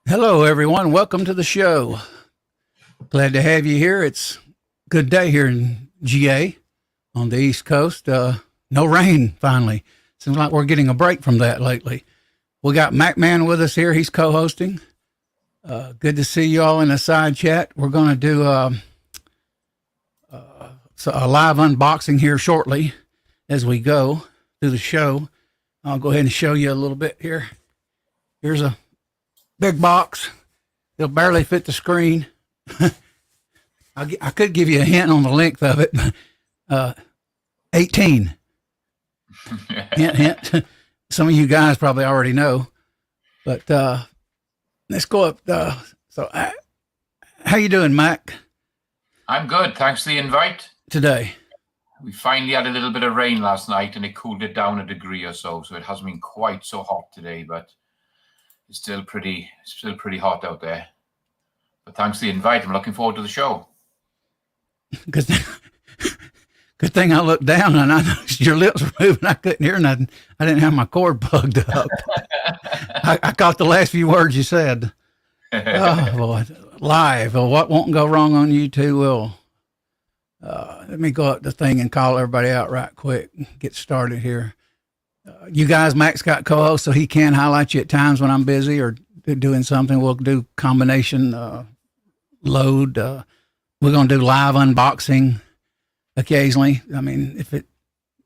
Hello, everyone. Welcome to the show. Glad to have you here. It's a good day here in GA on the East Coast. No rain, finally. Seems like we're getting a break from that lately. We got MacMan with us here. He's co-hosting. Good to see you all in the side chat. We're going to do a live unboxing here shortly as we go through the show. I'll go ahead and show you a little bit here. Here's a big box. It'll barely fit the screen. I could give you a hint on the length of it. 18. Hint. Some of you guys probably already know. But let's go up. How you doing, Mac? I'm good. Thanks for the invite. Today. We finally had a little bit of rain last night and it cooled it down a degree or so. So it hasn't been quite so hot today, but it's still pretty hot out there. But thanks for the invite. I'm looking forward to the show. Good thing I looked down and I noticed your lips were moving. I couldn't hear nothing. I didn't have my cord plugged up. I caught the last few words you said. Oh, boy. Live. Well, what won't go wrong on YouTube will. Let me go up the thing and call everybody out right quick. Get started here. You guys, Mac's got co-host, so he can highlight you at times when I'm busy or doing something. We'll do combination load. We're going to do live unboxing occasionally. I mean,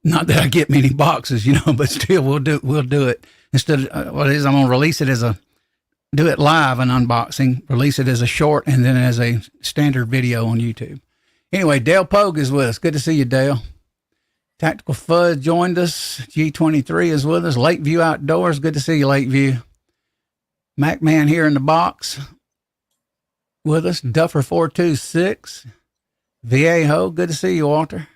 not that I get many boxes, but still we'll do it. Instead of what it is, I'm going to release it do it live, an unboxing, release it as a short and then as a standard video on YouTube. Anyway, Dale Pogue is with us. Good to see you, Dale. Tactical Fuzz joined us. G23 is with us. Lakeview Outdoors. Good to see you, Lakeview. MacMan here in the box with us. Duffer 426. VA Ho. Good to see you, Walter.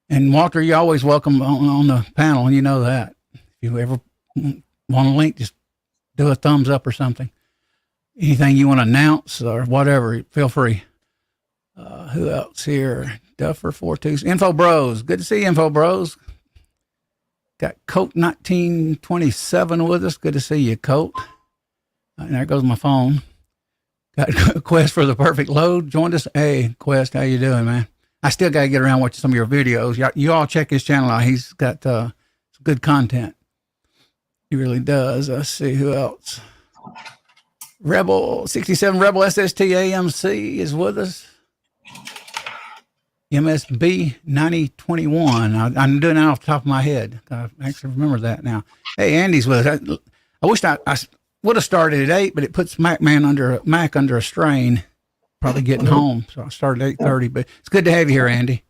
And Walter, you're always welcome on the panel. You know that. If you ever want a link, just do a thumbs up or something. Anything you want to announce or whatever, feel free. Who else here? Duffer 42. Info Bros. Good to see you, Info Bros. Got Colt 1927 with us. Good to see you, Colt. And there goes my phone. Got Quest for the Perfect Load. Joined us. Hey, Quest, how you doing, man? I still got to get around watching some of your videos. You all check his channel out. He's got some good content. He really does. Let's see who else. Rebel 67 Rebel SST AMC is with us. MSB 9021. I'm doing that off the top of my head. I actually remember that now. Hey, Andy's with us. I wish I would have started at 8, but it puts Mac under a strain, probably getting home. So I started at 8:30, but it's good to have you here, Andy.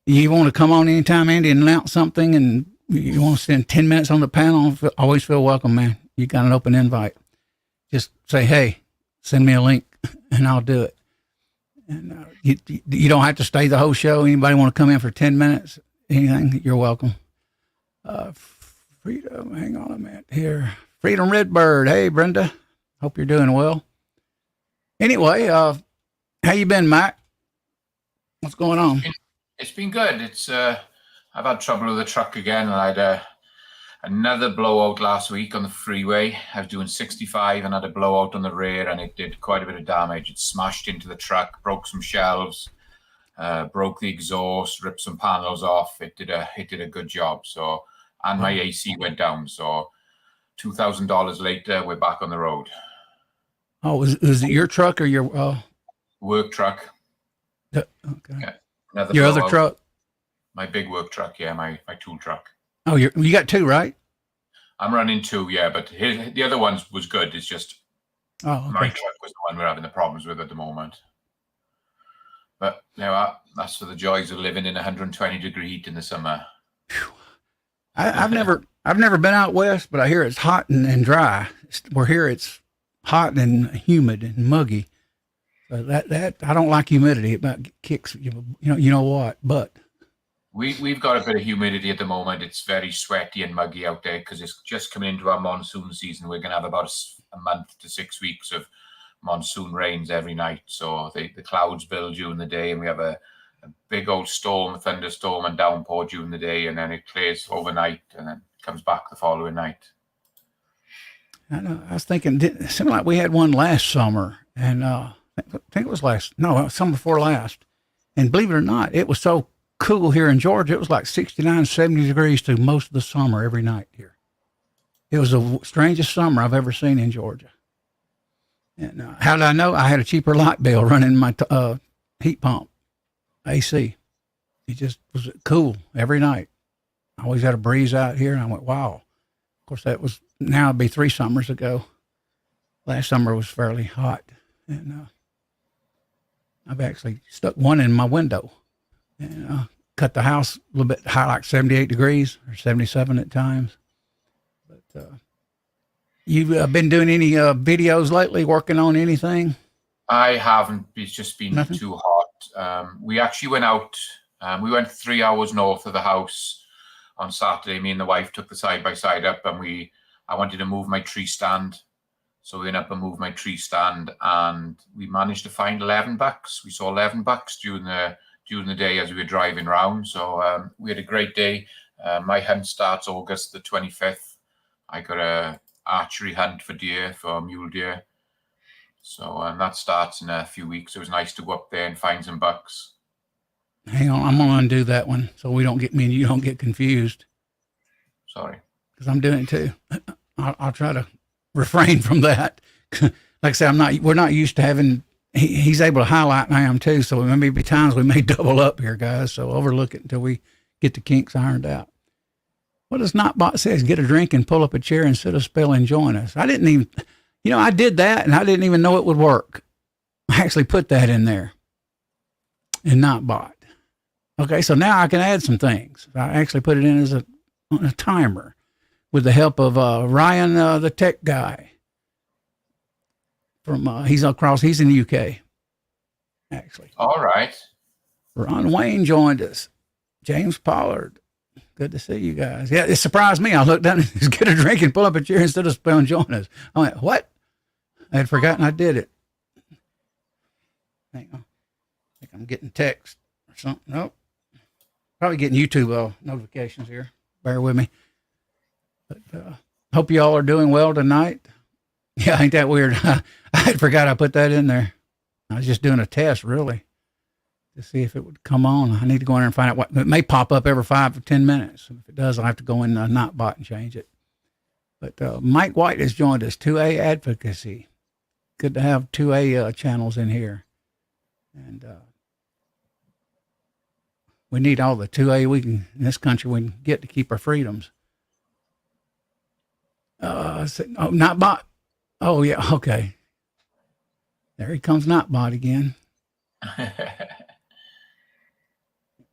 You want to come on anytime, Andy, and announce something, and you want to spend 10 minutes on the panel, always feel welcome, man. You got an open invite. Just say, hey, send me a link, and I'll do it. And you don't have to stay the whole show. Anybody want to come in for 10 minutes? Anything? You're welcome. Freedom, hang on a minute here. Freedom Redbird. Hey, Brenda. Hope you're doing well. Anyway, how you been, Mac? What's going on? It's been good. I've had trouble with the truck again, and I had another blowout last week on the freeway. I was doing 65 and had a blowout on the rear, and it did quite a bit of damage. It smashed into the truck, broke some shelves, broke the exhaust, ripped some panels off. It did a good job. So, and my AC went down. So, $2,000 later, we're back on the road. Oh, was it your truck or your work truck? Okay. Yeah, your other truck? My big work truck, yeah, my tool truck. Oh, you got 2, right? I'm running 2, yeah, but the other one was good. It's just my truck was the one we're having the problems with at the moment. But that's for the joys of living in 120-degree heat in the summer. I've never been out west, but I hear it's hot and dry. We're here it's hot and humid and muggy. So that I don't like humidity. It about kicks you know what, but. We've got a bit of humidity at the moment. It's very sweaty and muggy out there because it's just coming into our monsoon season. We're going to have about a month to 6 weeks of monsoon rains every night. So the clouds build during the day, and we have a big old storm, thunderstorm and downpour during the day, and then it clears overnight and then comes back the following night. I know. I was thinking, it seemed like we had one last summer, and I think it was summer before last. And believe it or not, it was so cool here in Georgia. It was like 69, 70 degrees through most of the summer every night here. It was the strangest summer I've ever seen in Georgia. And how did I know? I had a cheaper light bill running my heat pump, AC. It just was cool every night. I always had a breeze out here, and I went, wow. Of course, now it'd be 3 summers ago. Last summer was fairly hot, and I've actually stuck one in my window and cut the house a little bit high, like 78 degrees or 77 at times. But you've been doing any videos lately, working on anything? I haven't. It's just been Nothing? too hot. We actually went out. We went 3 hours north of the house on Saturday. Me and the wife took the side-by-side up, and I wanted to move my tree stand. So we went up and moved my tree stand, and we managed to find 11 bucks. We saw 11 bucks during the day as we were driving around. So we had a great day. My hunt starts August the 25th. I got a archery hunt for mule deer. So that starts in a few weeks. It was nice to go up there and find some bucks. Hang on, I'm going to undo that one so me and you don't get confused. Sorry. Because I'm doing it too. I'll try to refrain from that. Like I said, we're not used to having, he's able to highlight and I am too. So there may be times we may double up here, guys. So overlook it until we get the kinks ironed out. What does Notbot says? Get a drink and pull up a chair and sit a spell and join us. I didn't even, I did that and I didn't even know it would work. I actually put that in there in Notbot. Okay, so now I can add some things. I actually put it in as a timer with the help of Ryan, the tech guy. He's in the UK, actually. All right. Ron Wayne joined us. James Pollard. Good to see you guys. Yeah, it surprised me. I looked down and said, get a drink and pull up a chair instead of spell and join us. I went, what? I had forgotten I did it. Hang on. I think I'm getting text or something. Nope. Probably getting YouTube notifications here. Bear with me. But hope you all are doing well tonight. Yeah, ain't that weird? I had forgot I put that in there. I was just doing a test, really, to see if it would come on. I need to go in there and find out what. It may pop up every 5 or 10 minutes. If it does, I'll have to go in Notbot and change it. But Mike White has joined us, 2A Advocacy. Good to have 2A channels in here. And we need all the 2A in this country we can get to keep our freedoms. Notbot. Oh, yeah, okay. There he comes, Notbot again.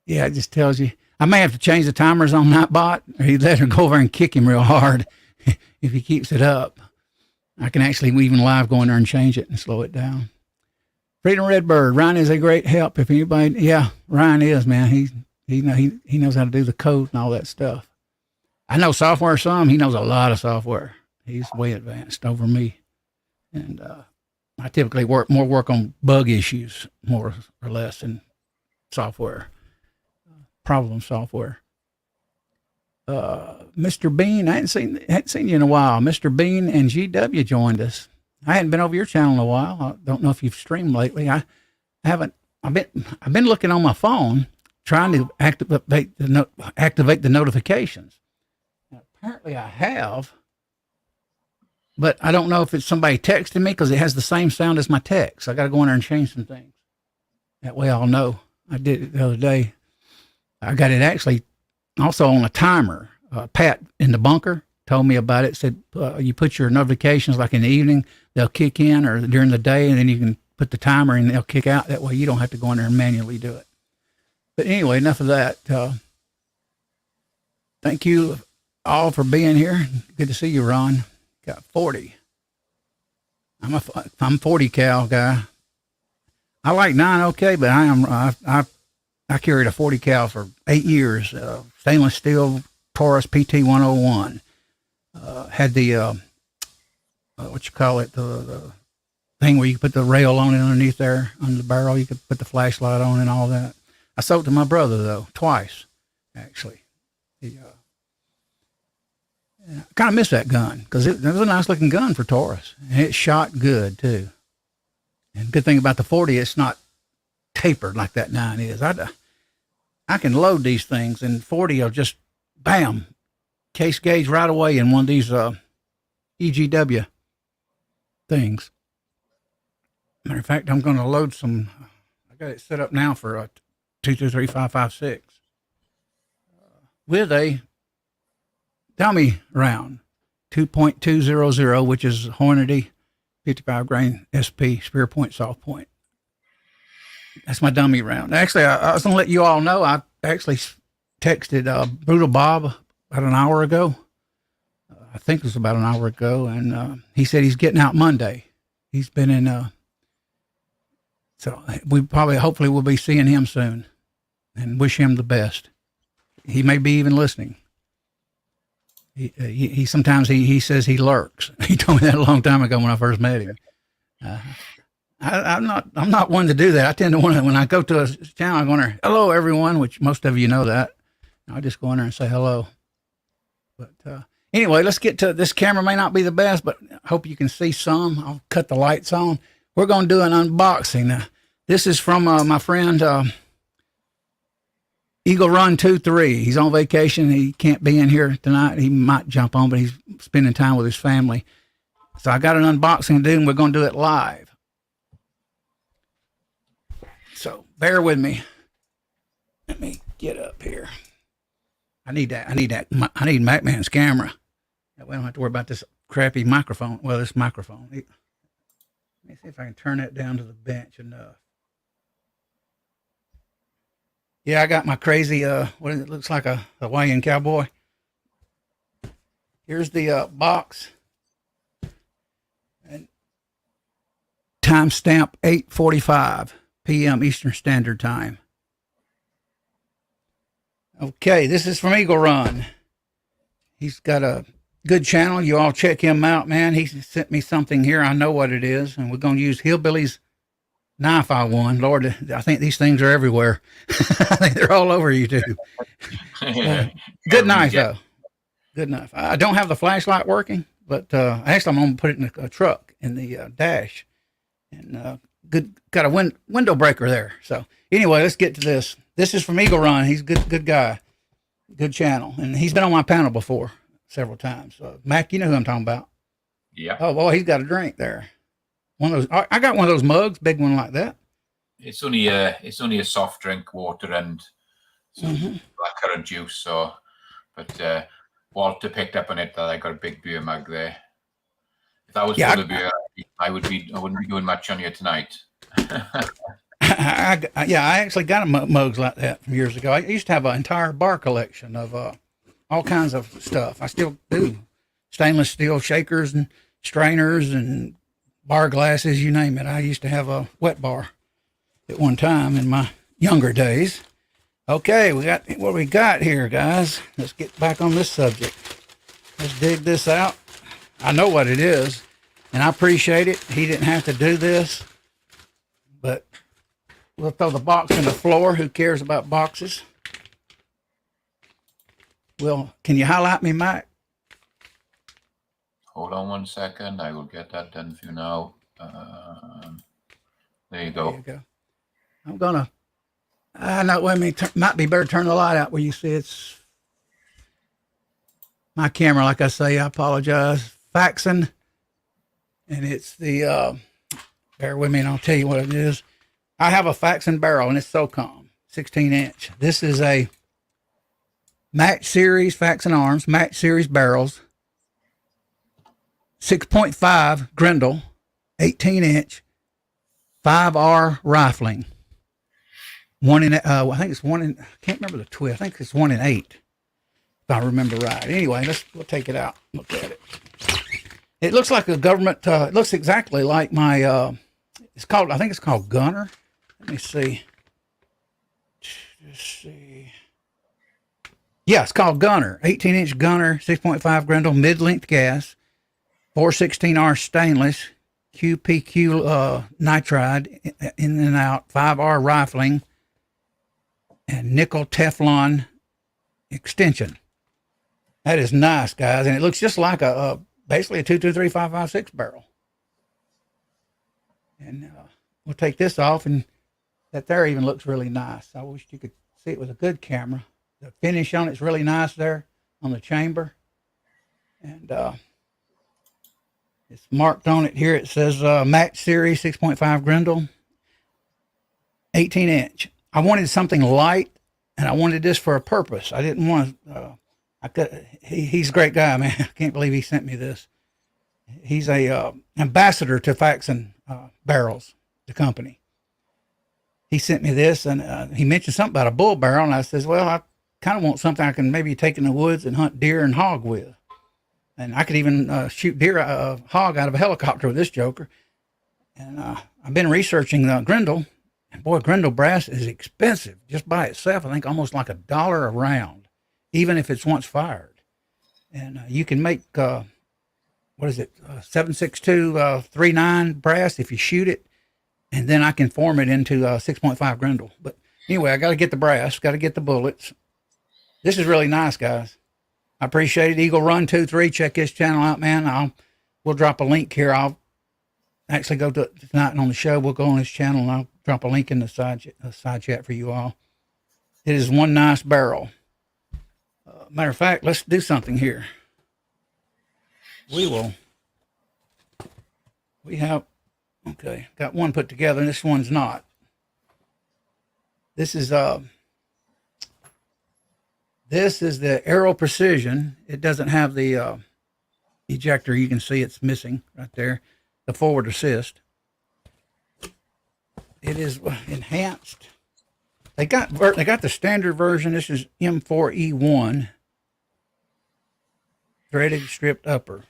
Yeah, it just tells you. I may have to change the timers on Notbot, or he'd let her go over and kick him real hard if he keeps it up. I can actually even live go in there and change it and slow it down. Freedom Redbird, Ryan is a great help. If anybody, yeah, Ryan is, man. He knows how to do the code and all that stuff. I know software some. He knows a lot of software. He's way advanced over me. And I typically work on bug issues, more or less, in software, problem software. Mr. Bean, I hadn't seen you in a while. Mr. Bean and GW joined us. I hadn't been over your channel in a while. I don't know if you've streamed lately. I haven't. I've been looking on my phone trying to activate the notifications. Now, apparently, I have, but I don't know if it's somebody texting me because it has the same sound as my text. I got to go in there and change some things. That way, I'll know. I did it the other day. I got it actually also on a timer. Pat in the bunker told me about it. Said you put your notifications like in the evening, they'll kick in, or during the day, and then you can put the timer and they'll kick out. That way you don't have to go in there and manually do it. But anyway, enough of that. Thank you all for being here. Good to see you, Ron. Got 40. I'm 40 cal guy. I like 9 okay, but I carried a 40 cal for 8 years. Stainless steel Taurus PT 101. Had the the thing where you put the rail on it underneath there, under the barrel. You could put the flashlight on and all that. I sold it to my brother, though, twice, actually. I kind of miss that gun because it was a nice looking gun for Taurus, and it shot good too. And good thing about the 40, it's not tapered like that 9 is. I can load these things, and 40 will just bam, case gauge right away in one of these EGW things. Matter of fact, I'm going to load some. I got it set up now for a 223-556 with a dummy round, 2.200, which is Hornady 55 grain SP spear point, soft point. That's my dummy round. Actually, I was going to let you all know, I actually texted Brutal Bob about an hour ago. I think it was about an hour ago. And he said he's getting out Monday. He's been in, so we hopefully we'll be seeing him soon and wish him the best. He may be even listening. He sometimes he says he lurks. He told me that a long time ago when I first met him. I'm not one to do that. I tend to want to, when I go to a channel, I'm going to, hello everyone, which most of you know that. I just go in there and say hello. But anyway, let's get to this. Camera may not be the best, but I hope you can see some. I'll cut the lights on. We're going to do an unboxing. Now, this is from my friend Eagle Run 23. He's on vacation. He can't be in here tonight. He might jump on, but he's spending time with his family. So I got an unboxing to do, and we're going to do it live. So bear with me. Let me get up here. I need MacMan's camera. That way I don't have to worry about this crappy microphone. Well, this microphone. Let me see if I can turn that down to the bench enough. Yeah, I got my crazy, what is it? Looks like a Hawaiian cowboy. Here's the box. And timestamp 8:45 p.m. Eastern Standard Time. Okay, this is from Eagle Run. He's got a good channel. You all check him out, man. He sent me something here. I know what it is, and we're going to use Hillbilly's knife I won. Lord, I think these things are everywhere. I think they're all over YouTube. Good knife, though. Good knife. I don't have the flashlight working, but actually I'm going to put it in a truck in the dash. And got a window breaker there. So anyway, let's get to this. This is from Eagle Run. He's a good guy, good channel, and he's been on my panel before several times. Mac, you know who I'm talking about. Yeah. Oh boy, he's got a drink there. One of those. I got one of those mugs, big one like that. It's only a soft drink, water and some blackcurrant juice. So, but Walter picked up on it that I got a big beer mug there. If that was full of beer, I wouldn't be doing much on you tonight. I actually got mugs like that from years ago. I used to have an entire bar collection of all kinds of stuff. I still do. Stainless steel shakers and strainers and bar glasses, you name it. I used to have a wet bar at one time in my younger days. Okay, what we got here, guys. Let's get back on this subject. Let's dig this out. I know what it is, and I appreciate it. He didn't have to do this, but we'll throw the box on the floor. Who cares about boxes? Well, can you highlight me, Mike? Hold on 1 second. I will get that done for you now. There you go. There you go. I'm gonna. No, wait a minute. Might be better to turn the light out where you see it's my camera. Like I say, I apologize. Faxon, and it's the. Bear with me, and I'll tell you what it is. I have a Faxon barrel, and it's SOCOM, 16-inch. This is a Match Series Faxon Arms, Match Series barrels, 6.5 Grendel, 18-inch, 5R rifling. I think it's I can't remember the twist. I think it's 1 in 8, if I remember right. Anyway, we'll take it out, look at it. It looks like a government, it looks exactly like my, I think it's called Gunner. Let me see. Just see. Yeah, it's called Gunner. 18-inch Gunner, 6.5 Grendel, mid-length gas, 416R stainless, QPQ nitride, in and out, 5R rifling, and nickel Teflon extension. That is nice, guys. And it looks just like basically a 223-556 barrel. And we'll take this off, and that there even looks really nice. I wish you could see it with a good camera. The finish on it's really nice there on the chamber. And it's marked on it here. It says Match Series 6.5 Grendel, 18-inch. I wanted something light, and I wanted this for a purpose. I didn't want to. He's a great guy, man. I can't believe he sent me this. He's a ambassador to Faxon Barrels, the company. He sent me this, and he mentioned something about a bull barrel, and I says, well, I kind of want something I can maybe take in the woods and hunt deer and hog with. And I could even shoot deer, hog out of a helicopter with this joker. And I've been researching Grendel, and boy, Grendel brass is expensive just by itself. I think almost like $1 a round, even if it's once fired. And you can make, what is it, 7.6239 brass if you shoot it. And then I can form it into 6.5 Grendel. But anyway, I got to get the brass, got to get the bullets. This is really nice, guys. I appreciate it. Eagle Run 23. Check his channel out, man. We'll drop a link here. I'll actually go to tonight and on the show. We'll go on his channel, and I'll drop a link in the side chat for you all. It is one nice barrel. Matter of fact, let's do something here. We have, okay, got one put together, and this one's not. This is the Aero Precision. It doesn't have the ejector. You can see it's missing right there, the forward assist. It is enhanced. They got the standard version. This is M4E1, threaded stripped upper.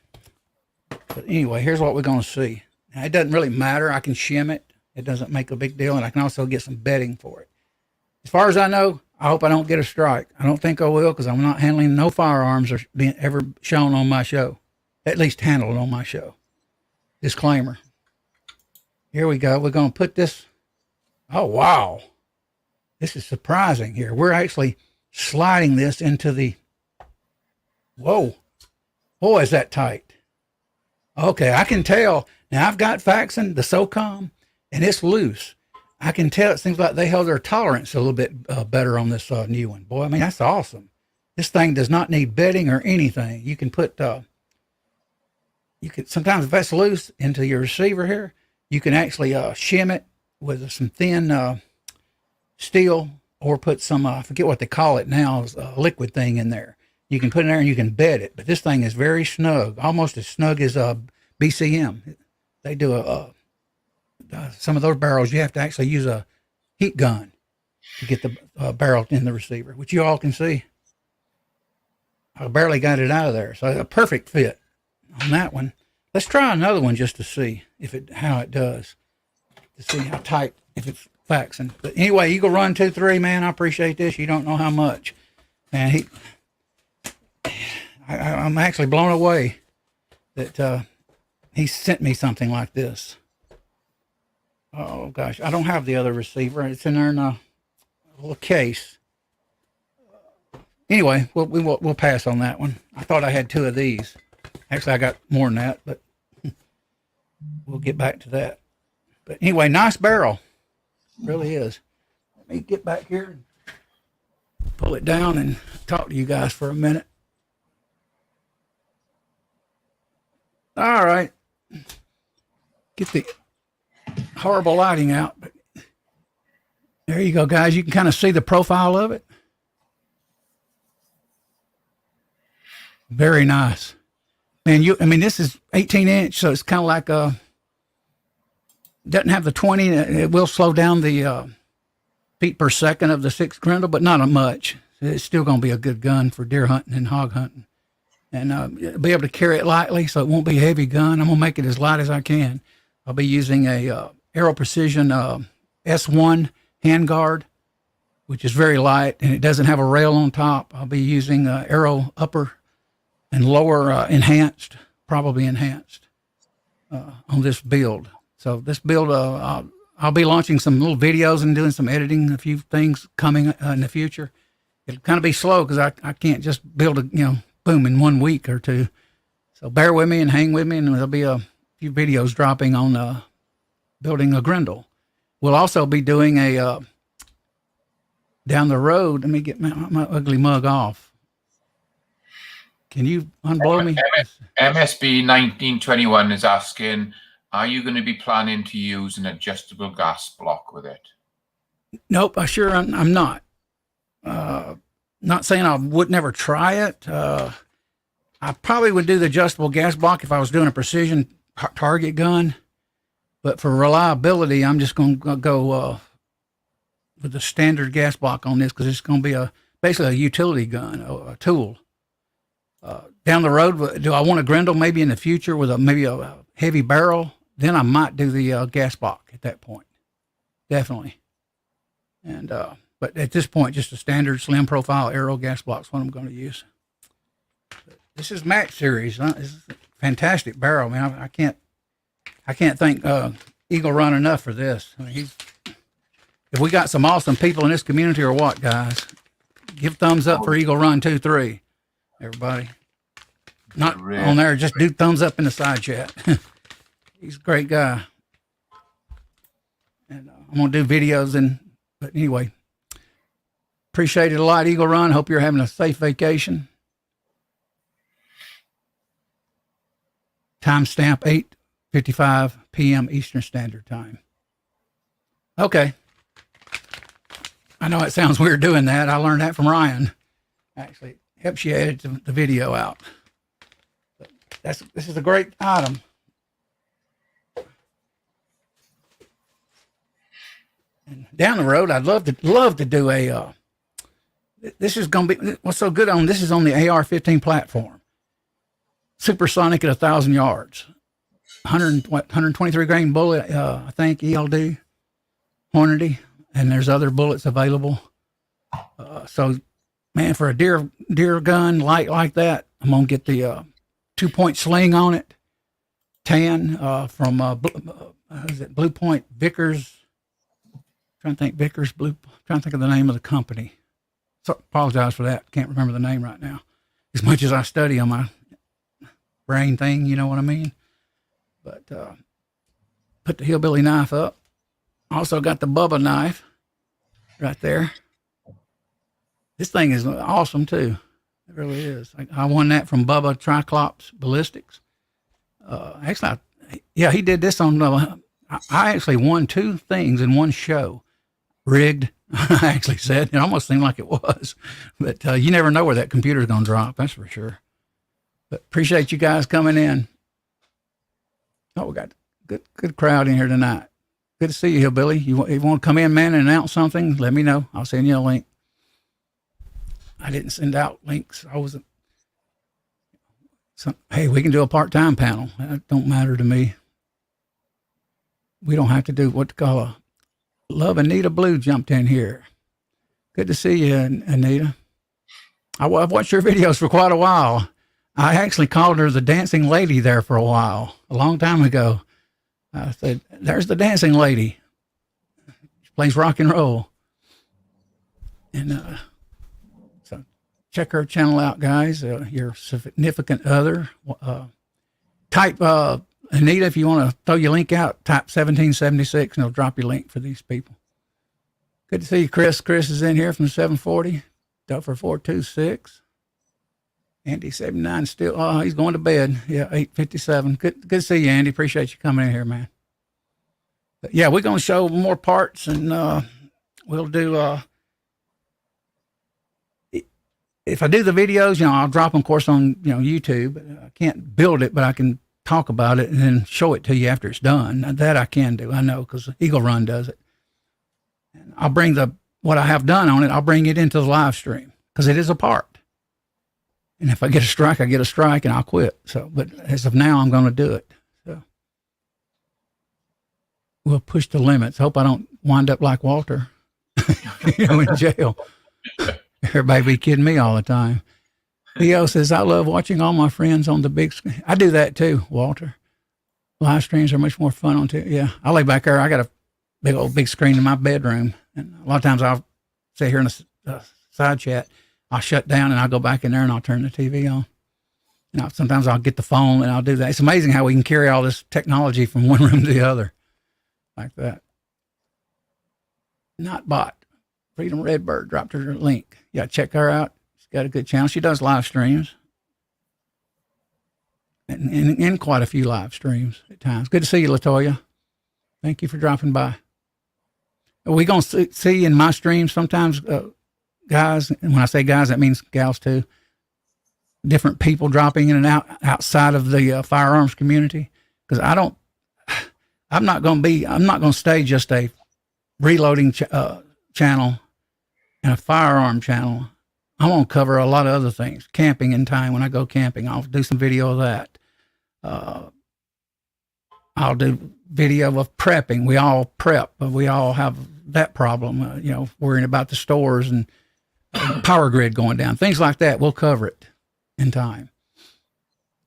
But anyway, here's what we're going to see. Now, it doesn't really matter. I can shim it. It doesn't make a big deal, and I can also get some bedding for it. As far as I know, I hope I don't get a strike. I don't think I will, because I'm not handling no firearms or being ever shown on my show, at least handled on my show. Disclaimer. Here we go. We're going to put this. Oh, wow. This is surprising here. We're actually sliding this into the, whoa. Boy, is that tight. Okay, I can tell. Now, I've got Faxon, the SOCOM, and it's loose. I can tell it seems like they held their tolerance a little bit better on this new one. Boy, I mean, that's awesome. This thing does not need bedding or anything. You can put, you could sometimes if that's loose into your receiver here, you can actually shim it with some thin steel, or put some, I forget what they call it now, is a liquid thing in there. You can put in there and you can bed it. But this thing is very snug, almost as snug as BCM. They do some of those barrels, you have to actually use a heat gun to get the barrel in the receiver, which you all can see. I barely got it out of there. So a perfect fit on that one. Let's try another one just to see how it does, to see how tight, if it's Faxon. But anyway, Eagle Run 23, man, I appreciate this. You don't know how much. And I'm actually blown away that he sent me something like this. Oh gosh, I don't have the other receiver. It's in there in a little case. Anyway, we'll pass on that one. I thought I had two of these. Actually, I got more than that, but we'll get back to that. But anyway, nice barrel. Really is. Let me get back here and pull it down and talk to you guys for a minute. All right. Get the horrible lighting out. But there you go, guys. You can kind of see the profile of it. Very nice. Man, this is 18-inch, so it's kind of like doesn't have the 20. It will slow down the feet per second of the 6 Grendel, but not much. It's still going to be a good gun for deer hunting and hog hunting. And be able to carry it lightly, so it won't be a heavy gun. I'm going to make it as light as I can. I'll be using a Aero Precision S1 handguard, which is very light, and it doesn't have a rail on top. I'll be using Aero upper and lower enhanced, probably enhanced, on this build. So this build, I'll be launching some little videos and doing some editing, a few things coming in the future. It'll kind of be slow because I can't just build boom, in 1 week or two. So bear with me and hang with me, and there'll be a few videos dropping on building a grindle. We'll also be doing a down the road. Let me get my ugly mug off. Can you unblow me? MSB 1921 is asking, are you going to be planning to use an adjustable gas block with it? Nope, I'm not. Not saying I would never try it. I probably would do the adjustable gas block if I was doing a precision target gun. But for reliability, I'm just going to go with the standard gas block on this, because it's going to be basically a utility gun, a tool. Down the road, do I want a grindle maybe in the future with maybe a heavy barrel? Then I might do the gas block at that point. Definitely. And but at this point, just a standard slim profile aero gas block is what I'm going to use. This is Match Series. This is a fantastic barrel, man. I can't thank Eagle Run enough for this. I mean, if we got some awesome people in this community or what, guys, give thumbs up for Eagle Run 2-3, everybody. Not on there, just do thumbs up in the side chat. He's a great guy. And I'm going to do videos, but anyway, appreciate it a lot, Eagle Run. Hope you're having a safe vacation. Timestamp 8:55 p.m. Eastern Standard Time. Okay. I know it sounds weird doing that. I learned that from Ryan. Actually, it helps you edit the video out. But this is a great item. And down the road, I'd love to do a. This is going to be what's so good on this is on the AR15 platform. Supersonic at 1,000 yards, 123 grain bullet, I think ELD, Hornady, and there's other bullets available. So, man, for a deer gun light like that, I'm gonna get the 2-point sling on it, tan from Blue Point Vickers. Trying to think Vickers Blue. Trying to think of the name of the company. So apologize for that. Can't remember the name right now. As much as I study on my brain thing, you know what I mean? But put the hillbilly knife up. Also got the Bubba knife right there. This thing is awesome too. It really is. I won that from Bubba Triclops Ballistics. Actually, he did this on. I actually won 2 things in one show. Rigged, I actually said. It almost seemed like it was, but you never know where that computer's going to drop. That's for sure. But appreciate you guys coming in. Oh, we got a good crowd in here tonight. Good to see you, Hillbilly. You want to come in, man, and announce something? Let me know. I'll send you a link. I didn't send out links. I wasn't. Hey, we can do a part-time panel. That don't matter to me. We don't have to do what to call a Love. Anita Blue jumped in here. Good to see you, Anita. I've watched your videos for quite a while. I actually called her the dancing lady there for a while, a long time ago. I said, there's the dancing lady. She plays rock and roll. And so check her channel out, guys. Your significant other. Type Anita, if you want to throw your link out, type 1776 and it'll drop your link for these people. Good to see you, Chris. Chris is in here from 740. Duffer 426. Andy 79 still. He's going to bed. Yeah, 857. Good to see you, Andy. Appreciate you coming in here, man. But yeah, we're going to show more parts, and we'll do. If I do the videos, I'll drop them, of course, on YouTube. I can't build it, but I can talk about it and then show it to you after it's done. That I can do. I know, because Eagle Run does it. And I'll bring what I have done on it. I'll bring it into the live stream because it is a part. And if I get a strike, I get a strike, and I'll quit. So, but as of now, I'm going to do it. So we'll push the limits. Hope I don't wind up like Walter, in jail. Everybody be kidding me all the time. Theo says, I love watching all my friends on the big screen. I do that too, Walter. Live streams are much more fun on TV. Yeah, I lay back there. I got a big screen in my bedroom. And a lot of times I'll sit here in a side chat. I'll shut down and I'll go back in there and I'll turn the TV on. Sometimes I'll get the phone and I'll do that. It's amazing how we can carry all this technology from one room to the other like that. Not bot. Freedom Redbird dropped her link. Yeah, check her out. She's got a good channel. She does live streams. And quite a few live streams at times. Good to see you, LaToya. Thank you for dropping by. Are we going to see in my streams sometimes, guys, and when I say guys, that means gals too, different people dropping in and out outside of the firearms community? Because I'm not going to stay just a reloading channel and a firearm channel. I'm going to cover a lot of other things. Camping in time. When I go camping, I'll do some video of that. I'll do video of prepping. We all prep, but we all have that problem, worrying about the stores and power grid going down, things like that. We'll cover it in time.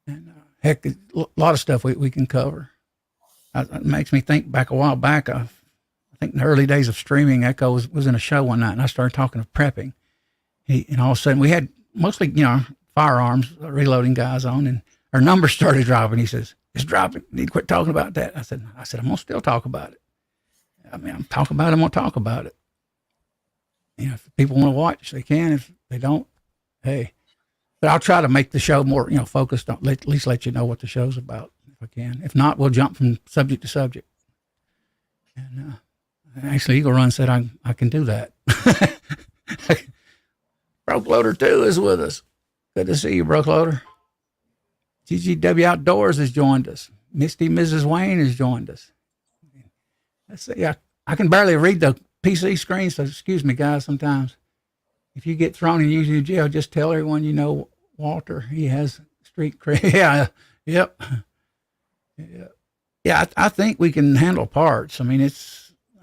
And heck, a lot of stuff we can cover. It makes me think back a while back. I think in the early days of streaming, Echo was in a show one night, and I started talking of prepping. And all of a sudden, we had mostly, firearms reloading guys on, and our numbers started dropping. He says, "It's dropping. You need to quit talking about that." I said, I'm gonna still talk about it. I mean, I'm talking about it. I'm gonna talk about it. If people want to watch, they can. If they don't, hey. But I'll try to make the show more, focused on, at least let you know what the show's about if I can. If not, we'll jump from subject to subject. And actually, Eagle Run said I can do that. Broke Loader 2 is with us. Good to see you, Broke Loader. GGW Outdoors has joined us. Misty Mrs. Wayne has joined us. Let's see. I can barely read the PC screen, so excuse me, guys, sometimes. If you get thrown and usually in jail, just tell everyone you know Walter. He has street cred. Yeah, yep. Yeah, I think we can handle parts. I mean,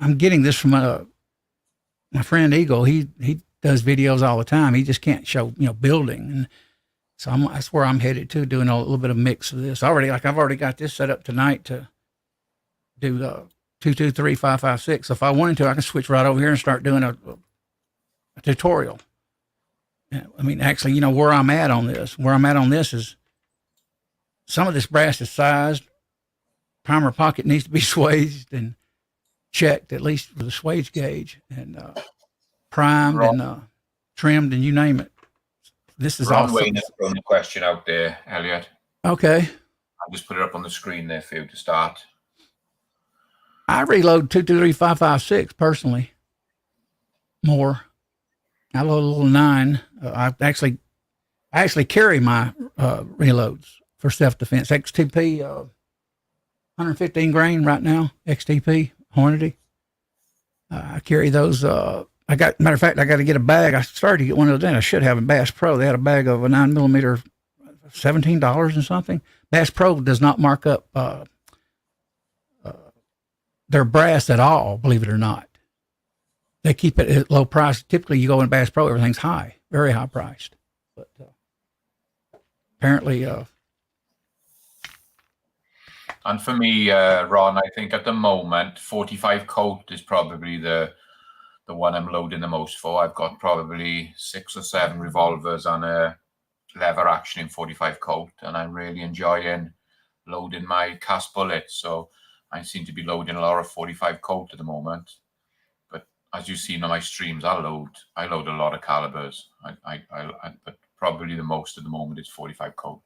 I'm getting this from my friend Eagle. He does videos all the time. He just can't show, building. And so that's where I'm headed to, doing a little bit of mix of this. I've already got this set up tonight to do the 223 556. So if I wanted to, I can switch right over here and start doing a tutorial. I mean, actually, where I'm at on this is some of this brass is sized. Primer pocket needs to be swaged and checked, at least for the swage gauge, and primed and trimmed, and you name it. This is Ron Wayne has thrown a question out there, Elliot. Okay. I'll just put it up on the screen there for you to start. I reload 223 556 personally. More. I load a little 9. I actually carry my reloads for self-defense. XTP, 115 grain right now. XTP, Hornady. I carry those. Matter of fact, I got to get a bag. I started to get one of those. I should have in Bass Pro. They had a bag of a 9mm, $17 and something. Bass Pro does not mark up their brass at all, believe it or not. They keep it at low price. Typically, you go in Bass Pro, everything's high, very high priced. But apparently, and for me, Ron, I think at the moment, 45 coat is probably the one I'm loading the most for. I've got probably 6 or 7 revolvers on a lever action in 45 coat, and I'm really enjoying loading my cast bullets. So I seem to be loading a lot of 45 coat at the moment. But as you've seen on my streams, I load a lot of calibers. But probably the most at the moment is 45 coat.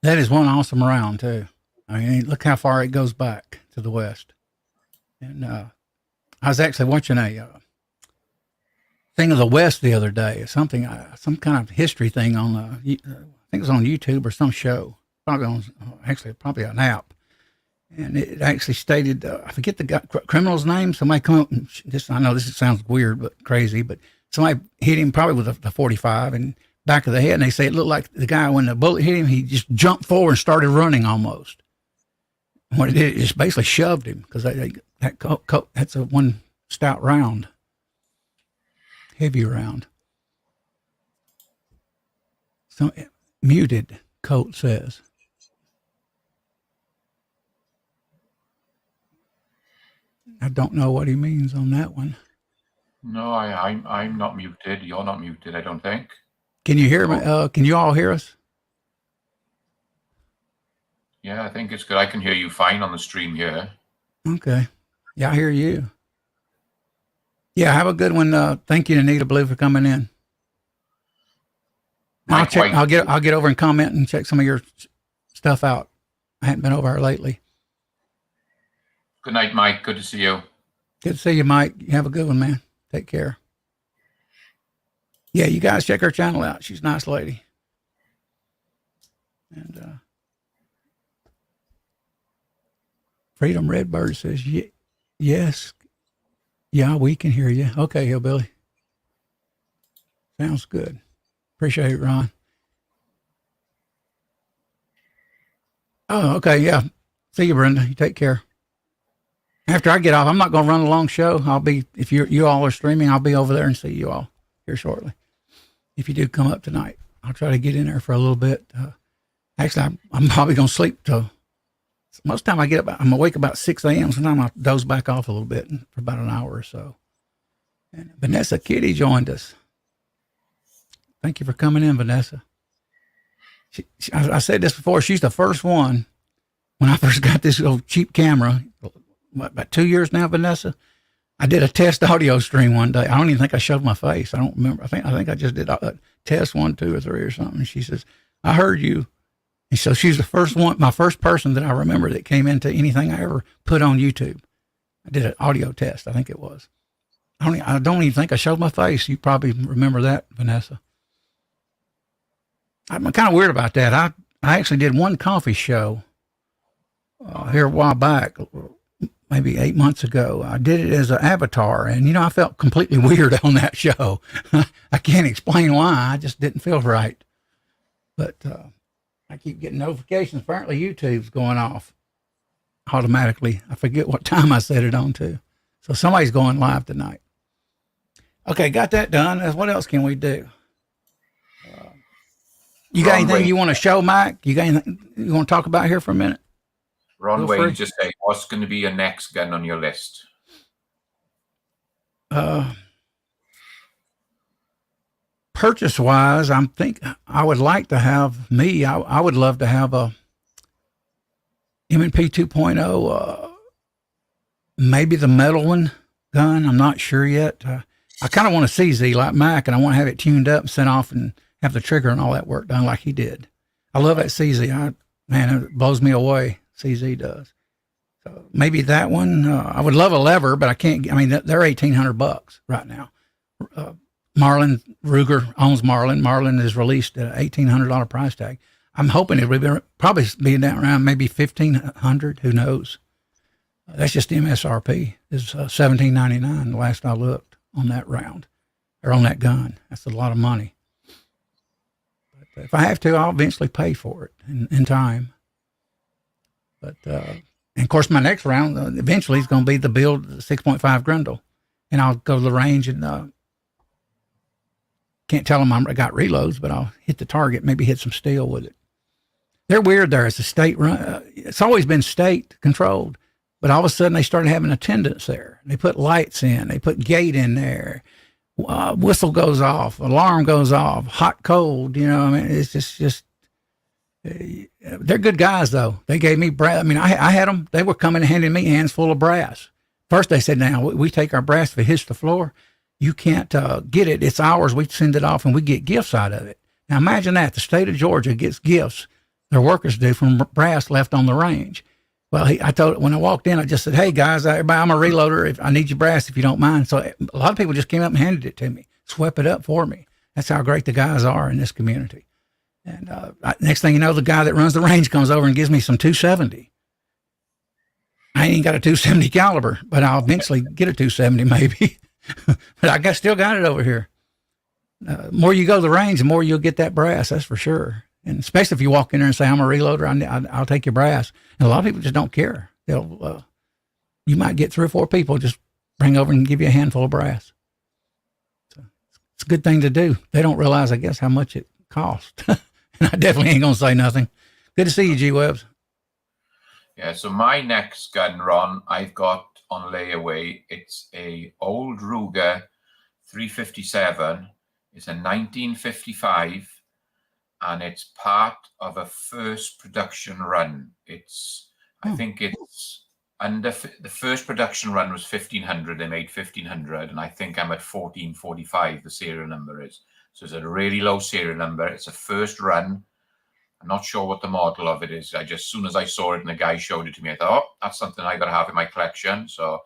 That is one awesome round too. I mean, look how far it goes back to the west. And I was actually watching a thing of the West the other day. Some kind of history thing on I think it was on YouTube or some show. Probably an app. And it actually stated, I forget the criminal's name. Somebody come up and I know this sounds weird, but crazy, but somebody hit him probably with the 45 and back of the head. And they say it looked like the guy, when the bullet hit him, he just jumped forward and started running almost. And what it did, it just basically shoved him, because that's a one stout round, heavy round. So muted, Colt says. I don't know what he means on that one. No, I'm not muted. You're not muted, I don't think. Can you hear me? Can you all hear us? Yeah, I think it's good. I can hear you fine on the stream here. Okay. Yeah, I hear you. Yeah, have a good one. Thank you, Anita Blue, for coming in. I'll check. I'll get over and comment and check some of your stuff out. I hadn't been over here lately. Good night, Mike. Good to see you. Good to see you, Mike. You have a good one, man. Take care. Yeah, you guys check her channel out. She's a nice lady. And Freedom Redbird says, yes. Yeah, we can hear you. Okay, Hillbilly. Sounds good. Appreciate it, Ron. Oh, okay, yeah. See you, Brenda. You take care. After I get off, I'm not going to run a long show. I'll be, if you all are streaming, I'll be over there and see you all here shortly. If you do come up tonight, I'll try to get in there for a little bit. Actually, I'm probably going to sleep till, most time I get up, I'm awake about 6 a.m. Sometimes I'll doze back off a little bit for about an hour or so. And Vanessa Kitty joined us. Thank you for coming in, Vanessa. I said this before, she's the first one, when I first got this old cheap camera, about 2 years now, Vanessa, I did a test audio stream one day. I don't even think I showed my face. I don't remember. I think I just did a test 1, 2, or 3 or something. And she says, I heard you. And so she's the first one, my first person that I remember that came into anything I ever put on YouTube. I did an audio test, I think it was. I don't even think I showed my face. You probably remember that, Vanessa. I'm kind of weird about that. I actually did one coffee show here a while back, maybe 8 months ago. I did it as an avatar, and I felt completely weird on that show. I can't explain why. I just didn't feel right. But I keep getting notifications. Apparently YouTube's going off automatically. I forget what time I set it on to. So somebody's going live tonight. Okay, got that done. What else can we do? You got anything you want to show, Mike? You got anything you want to talk about here for a minute? Ron Wayne just say, what's going to be your next gun on your list? Purchase-wise, I would like to have I would love to have a M&P 2.0, maybe the metal one gun. I'm not sure yet. I kind of want a CZ like Mac, and I want to have it tuned up and sent off and have the trigger and all that work done like he did. I love that CZ. Man, it blows me away. CZ does. So maybe that one. I would love a lever, but I can't. I mean, they're $1,800 right now. Marlin Ruger owns Marlin. Marlin is released at an $1,800 price tag. I'm hoping it would probably be down around maybe $1,500. Who knows? That's just MSRP. It's $1,799. The last I looked on that round or on that gun. That's a lot of money. But if I have to, I'll eventually pay for it in time. But and of course, my next round eventually is going to be the build 6.5 Grendel, and I'll go to the range and can't tell them I got reloads, but I'll hit the target, maybe hit some steel with it. They're weird there. It's a state run. It's always been state controlled, but all of a sudden they started having attendants there. They put lights in. They put gate in there. Whistle goes off. Alarm goes off. Hot, cold. I mean, it's just. They're good guys though. They gave me brass. I mean, I had them. They were coming and handing me hands full of brass. First they said, "Now we take our brass if it hits the floor. You can't get it. It's ours. We send it off and we get gifts out of it." Now imagine that. The state of Georgia gets gifts their workers do from brass left on the range. Well, when I walked in, I just said, "Hey guys, everybody, I'm a reloader. If I need your brass, if you don't mind." So a lot of people just came up and handed it to me, swept it up for me. That's how great the guys are in this community. And next thing you know, the guy that runs the range comes over and gives me some 270. I ain't got a 270 caliber, but I'll eventually get a 270 maybe. But still got it over here. More you go to the range, the more you'll get that brass, that's for sure. And especially if you walk in there and say, "I'm a reloader, I'll take your brass." And a lot of people just don't care. You might get 3 or 4 people just bring over and give you a handful of brass. So it's a good thing to do. They don't realize, I guess, how much it costs. And I definitely ain't going to say nothing. Good to see you, G-Webs. Yeah, so my next gun, Ron, I've got on layaway. It's a old Ruger 357. It's a 1955. and it's part of a first production run. I think it's under the first production run was 1500. They made 1500, and I think I'm at 1445. The serial number is. So it's a really low serial number. It's a first run. I'm not sure what the model of it is. As soon as I saw it and the guy showed it to me, I thought, oh, that's something I got to have in my collection. So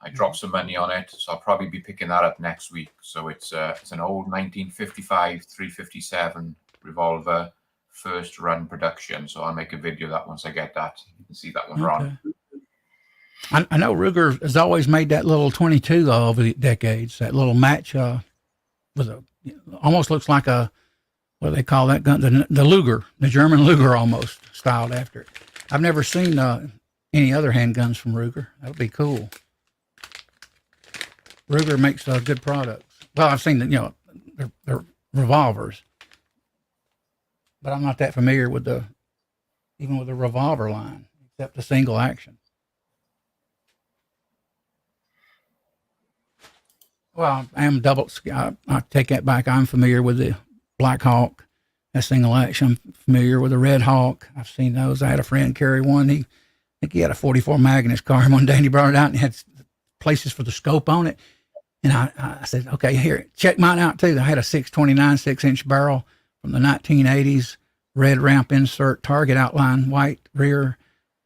I dropped some money on it. So I'll probably be picking that up next week. So it's an old 1955 357 revolver, first run production. So I'll make a video of that once I get that. You can see that one, Ron. I know Ruger has always made that little 22 over the decades. That little match almost looks like a, what do they call that gun? The Luger, the German Luger, almost styled after it. I've never seen any other handguns from Ruger. That would be cool. Ruger makes good products. Well, I've seen their revolvers, but I'm not that familiar with even with the revolver line, except the single action. Well, I am I take that back. I'm familiar with the Black Hawk, that single action. I'm familiar with the Red Hawk. I've seen those. I had a friend carry one. I think he had a 44 mag in his car. And one day he brought it out and had places for the scope on it. And I said, okay, here, check mine out too. I had a 629 6-inch barrel from the 1980s, red ramp insert, target outline, white rear,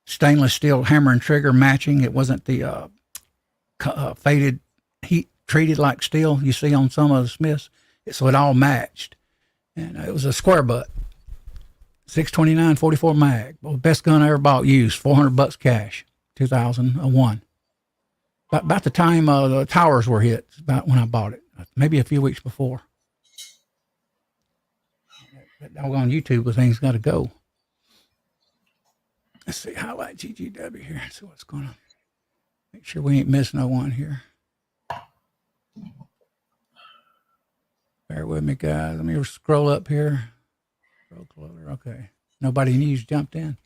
stainless steel hammer and trigger matching. It wasn't the faded heat treated like steel you see on some of the Smiths. So it all matched. And it was a square butt, 629 44 mag. Well, best gun I ever bought used, $400 cash, 2001. About the time the towers were hit, about when I bought it, maybe a few weeks before. That doggone YouTube with things got to go. Let's see, highlight GGW here. So what's going on? Make sure we ain't missing no one here. Bear with me, guys. Let me scroll up here. Scroll closer. Okay. Nobody news jumped in.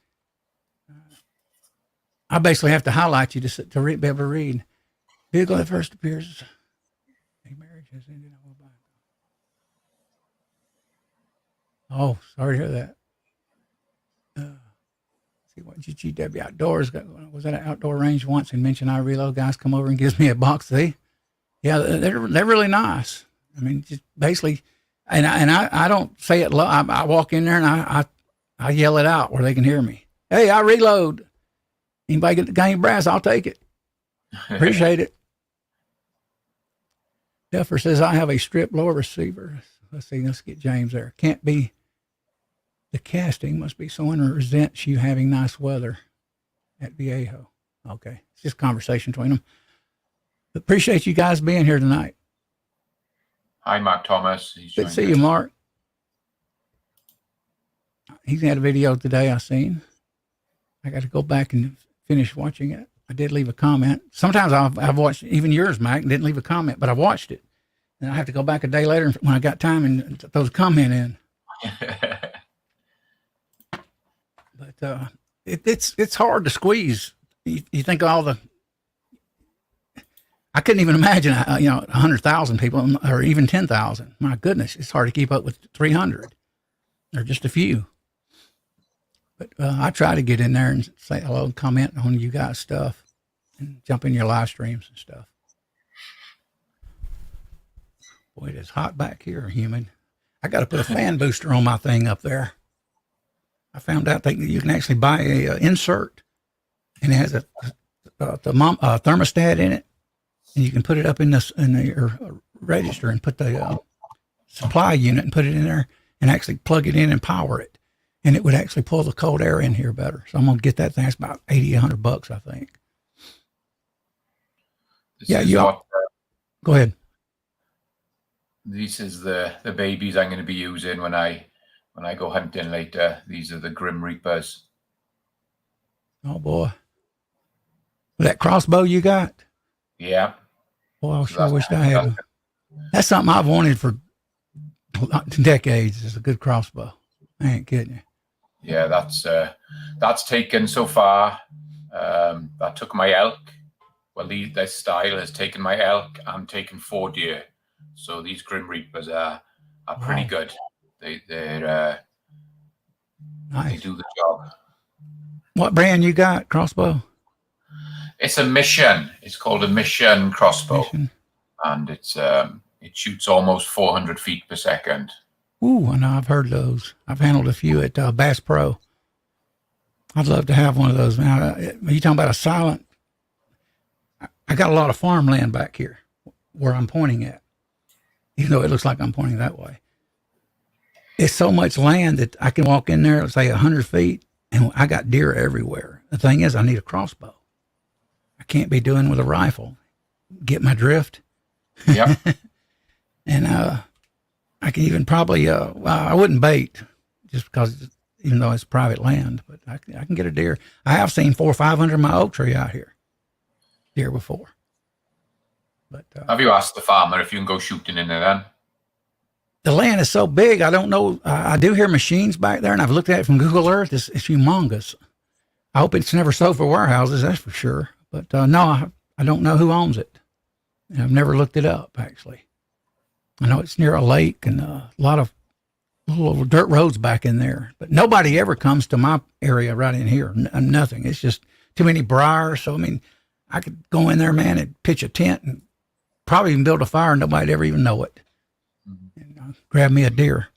I basically have to highlight you to be able to read. Vehicle that first appears. A marriage has ended. Oh, sorry to hear that. See what GGW Outdoors got. Was at an outdoor range once and mentioned I reload. Guys come over and gives me a box. See? Yeah, they're really nice. I mean, just basically, and I don't say it low. I walk in there and I yell it out where they can hear me. Hey, I reload. Anybody get the game brass? I'll take it. Appreciate it. Duffer says I have a strip lower receiver. Let's see. Let's get James there. Can't be. The casting must be someone who resents you having nice weather at Viejo. Okay, it's just conversation between them. But appreciate you guys being here tonight. Hi, Mark Thomas. Good to see you, Mark. He's had a video today I seen. I got to go back and finish watching it. I did leave a comment. Sometimes I've watched even yours, Mac, and didn't leave a comment, but I watched it. And I have to go back a day later when I got time and throw a comment in. But it's hard to squeeze. You think all the. I couldn't even imagine, 100,000 people or even 10,000. My goodness, it's hard to keep up with 300 or just a few. But I try to get in there and say hello and comment on you guys' stuff and jump in your live streams and stuff. Boy, it is hot back here, humid. I got to put a fan booster on my thing up there. I found out that you can actually buy a insert, and it has a thermostat in it, and you can put it up in your register and put the supply unit and put it in there and actually plug it in and power it. And it would actually pull the cold air in here better. So I'm going to get that thing. It's about $80-$100, I think. Go ahead. This is the babies I'm going to be using when I go hunting later. These are the Grim Reapers. Oh, boy. That crossbow you got? Yeah. Boy, I sure wished I had. That's something I've wanted for decades, is a good crossbow. I ain't kidding you. Yeah, that's taken so far. That took my elk. Well, this style has taken my elk and taken 4 deer. So these Grim Reapers are pretty good. they Nice. do the job. What brand you got? Crossbow? It's a Mission. It's called a Mission crossbow, Mission. and it shoots almost 400 feet per second. Ooh, I know. I've heard those. I've handled a few at Bass Pro. I'd love to have one of those. Now, are you talking about a silent? I got a lot of farmland back here where I'm pointing at, even though it looks like I'm pointing that way. It's so much land that I can walk in there, let's say 100 feet, and I got deer everywhere. The thing is, I need a crossbow. I can't be doing with a rifle. Get my drift? Yeah. And I can even probably, well, I wouldn't bait just because, even though it's private land, but I can get a deer. I have seen 400 or 500 in my oak tree out here, deer before. But have you asked the farmer if you can go shooting in there then? The land is so big, I don't know. I do hear machines back there, and I've looked at it from Google Earth. It's humongous. I hope it's never sold for warehouses, that's for sure. But no, I don't know who owns it. And I've never looked it up, actually. I know it's near a lake and a lot of little dirt roads back in there. But nobody ever comes to my area right in here. Nothing. It's just too many briars. So, I mean, I could go in there, man, and pitch a tent and probably even build a fire and nobody'd ever even know it. And grab me a deer.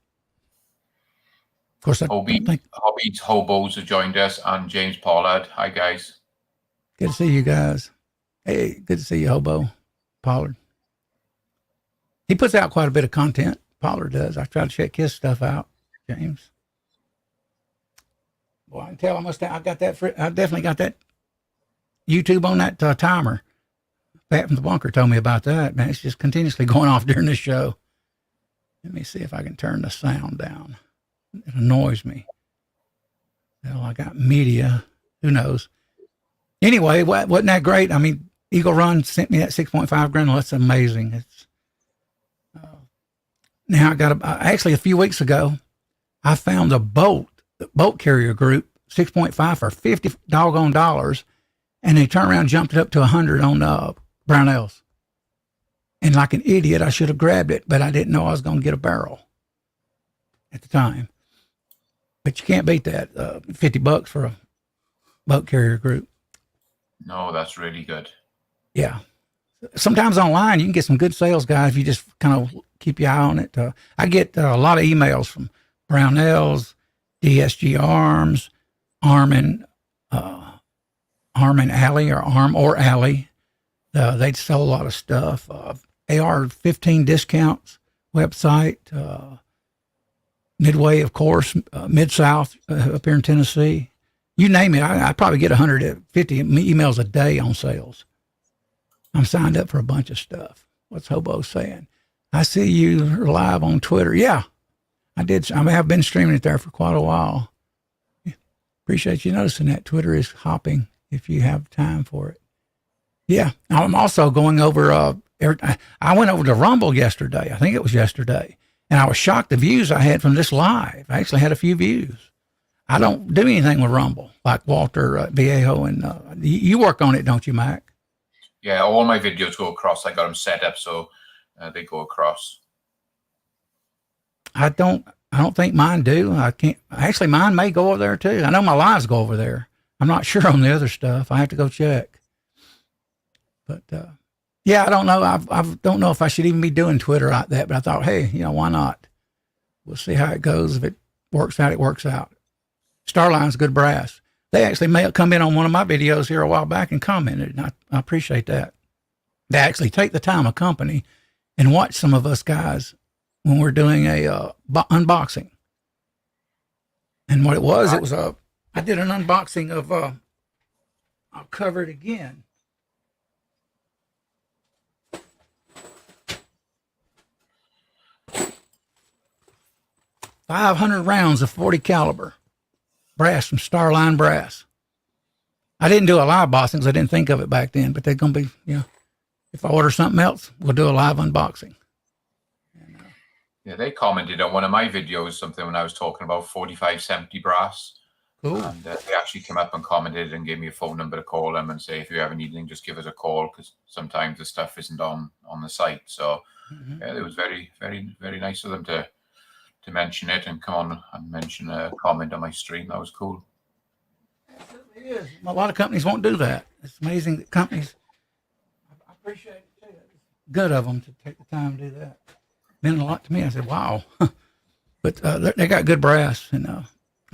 Of course, I think Hobbies Hobos have joined us, and James Pollard. Hi, guys. Good to see you guys. Hey, good to see you, Hobo Pollard. He puts out quite a bit of content. Pollard does. I try to check his stuff out, James. Well, I can tell I got that. I definitely got that YouTube on that timer. Pat from the bunker told me about that. Man, it's just continuously going off during the show. Let me see if I can turn the sound down. It annoys me. Well, I got media. Who knows? Anyway, wasn't that great? I mean, Eagle Run sent me that 6.5 grand. That's amazing. It's now I got actually a few weeks ago, I found a boat carrier group, 6.5 for $50 doggone dollars, and they turned around and jumped it up to 100 on Brownells. And like an idiot, I should have grabbed it, but I didn't know I was going to get a barrel at the time. But you can't beat that, $50 for a boat carrier group. No, that's really good. Yeah. Sometimes online, you can get some good sales guys if you just kind of keep your eye on it. I get a lot of emails from Brownells, DSG Arms, Arm and Alley, or Arm or Alley. They sell a lot of stuff. AR15 discounts website. Midway, of course, Mid-South up here in Tennessee. You name it, I probably get 150 emails a day on sales. I'm signed up for a bunch of stuff. What's Hobo saying? I see you live on Twitter. Yeah, I did. I have been streaming it there for quite a while. Appreciate you noticing that. Twitter is hopping if you have time for it. Yeah, I'm also going over, I went over to Rumble yesterday. I think it was yesterday. And I was shocked the views I had from this live. I actually had a few views. I don't do anything with Rumble, like Walter Viejo, and you work on it, don't you, Mac? Yeah, all my videos go across. I got them set up so they go across. I don't think mine do. I can't. Actually, mine may go over there too. I know my lives go over there. I'm not sure on the other stuff. I have to go check. But yeah, I don't know. I don't know if I should even be doing Twitter like that. But I thought, hey, why not? We'll see how it goes. If it works out, it works out. Starline's good brass. They actually may have come in on one of my videos here a while back and commented, and I appreciate that. They actually take the time of company and watch some of us guys when we're doing a unboxing. And what it was I did an unboxing of, I'll cover it again. .500 rounds of 40 caliber brass from Starline Brass. I didn't do a live boxing because I didn't think of it back then, but they're going to be, if I order something else, we'll do a live unboxing. Yeah, they commented on one of my videos, something when I was talking about 4570 brass. Cool. And they actually came up and commented and gave me a phone number to call them and say, if you have anything, just give us a call, because sometimes the stuff isn't on the site. So yeah, it was very, very, very nice of them to mention it and come on and mention a comment on my stream. That was cool. It is. A lot of companies won't do that. It's amazing that companies. I appreciate it too. It's good of them to take the time to do that. Meant a lot to me. I said, "Wow," but they got good brass, and I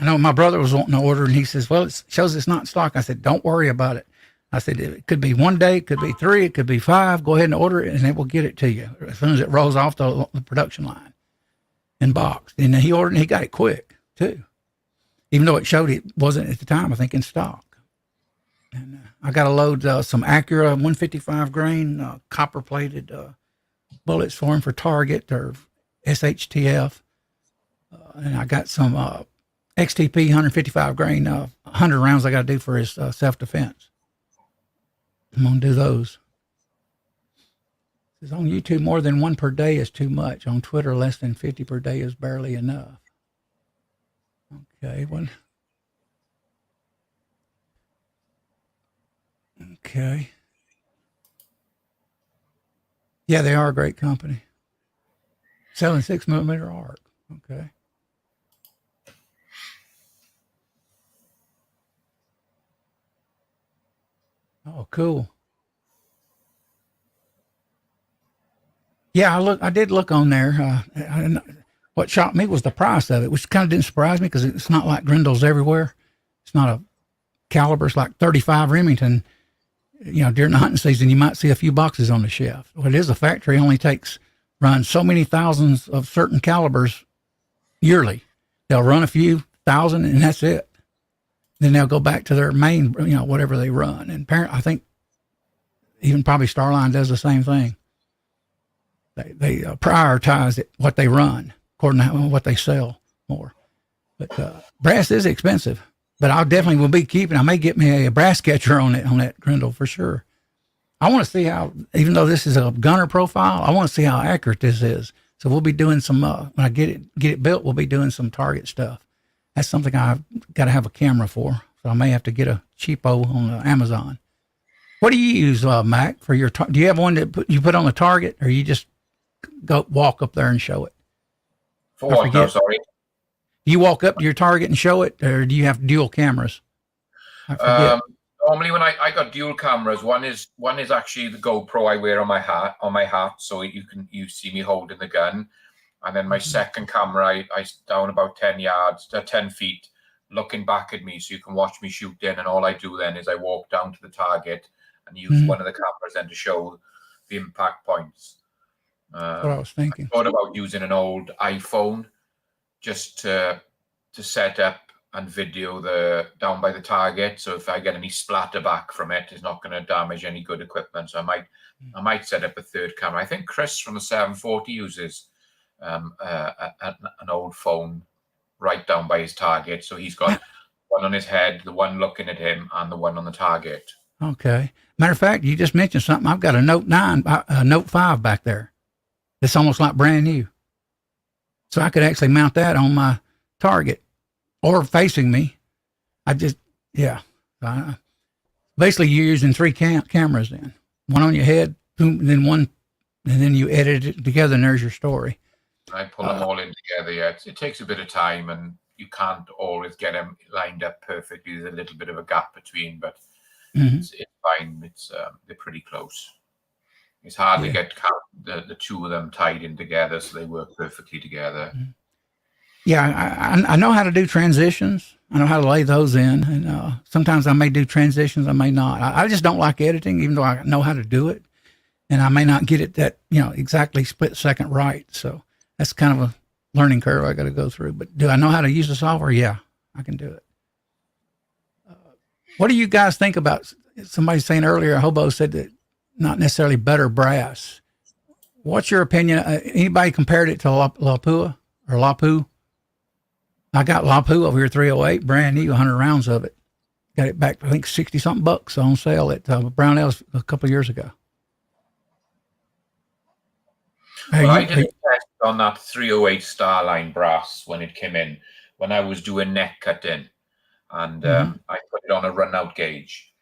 know my brother was wanting to order, and he says, "Well, it shows it's not in stock." I said, "Don't worry about it." I said, "It could be 1 day, it could be 3, it could be 5. Go ahead and order it, and it will get it to you as soon as it rolls off the production line in box." And he ordered, and he got it quick too, even though it showed it wasn't at the time, I think, in stock. And I got to load some Acura 155 grain copper plated bullets for him for target or SHTF, and I got some XTP 155 grain 100 rounds I got to do for his self defense. I'm gonna do those. It says on YouTube, more than 1 per day is too much. On Twitter, less than 50 per day is barely enough. Okay, one. Okay. Yeah, they are a great company. Selling 6mm ARC. Okay. Oh, cool. Yeah, I did look on there. What shocked me was the price of it, which kind of didn't surprise me because it's not like Grendels everywhere. It's not a caliber. It's like 35 Remington. You know, during the hunting season, you might see a few boxes on the shelf. Well, it is a factory. Only runs so many thousands of certain calibers yearly. They'll run a few thousand, and that's it. Then they'll go back to their main, whatever they run. And I think even probably Starline does the same thing. They prioritize what they run according to what they sell more. But brass is expensive. But I definitely will be keeping. I may get me a brass catcher on that Grendel for sure. I want to see how, even though this is a gunner profile, I want to see how accurate this is. So we'll be doing some when I get it built. We'll be doing some target stuff. That's something I've got to have a camera for. So I may have to get a cheapo on Amazon. What do you use, Mac, for your? Do you have one that you put on the target, or you just go walk up there and show it? For what? No, sorry. Do you walk up to your target and show it, or do you have dual cameras? I forget. Normally, when I got dual cameras, one is actually the GoPro I wear on my hat, so you see me holding the gun, and then my second camera I down about 10 feet, looking back at me, so you can watch me shoot in. And all I do then is I walk down to the target and use one of the cameras then to show the impact points. That's what I was thinking. I thought about using an old iPhone just to set up and video the down by the target. So if I get any splatter back from it, it's not going to damage any good equipment. So I might set up a third camera. I think Chris from the 740 uses an old phone right down by his target. So he's got one on his head, the one looking at him, and the one on the target. Okay. Matter of fact, you just mentioned something. I've got a Note 5 back there. It's almost like brand new. So I could actually mount that on my target or facing me. Basically, you're using 3 cameras then. One on your head, then one, and then you edit it together, and there's your story. I pull them all in together, yeah. It takes a bit of time, and you can't always get them lined up perfectly. There's a little bit of a gap between, but it's fine. They're pretty close. It's hard to get the two of them tied in together so they work perfectly together. Yeah, I know how to do transitions. I know how to lay those in. And sometimes I may do transitions, I may not. I just don't like editing, even though I know how to do it. And I may not get it that, exactly split second right. So that's kind of a learning curve I got to go through. But do I know how to use the software? Yeah, I can do it. What do you guys think about, somebody saying earlier, Hobo said that not necessarily better brass. What's your opinion? Anybody compared it to Lapua or Lapu? I got Lapu over here, 308, brand new, 100 rounds of it. Got it back, I think, 60-something bucks on sale at Brownells a couple of years ago. Well, I did a test on that 308 Starline brass when it came in, when I was doing neck cutting, and I put it on a run-out gauge,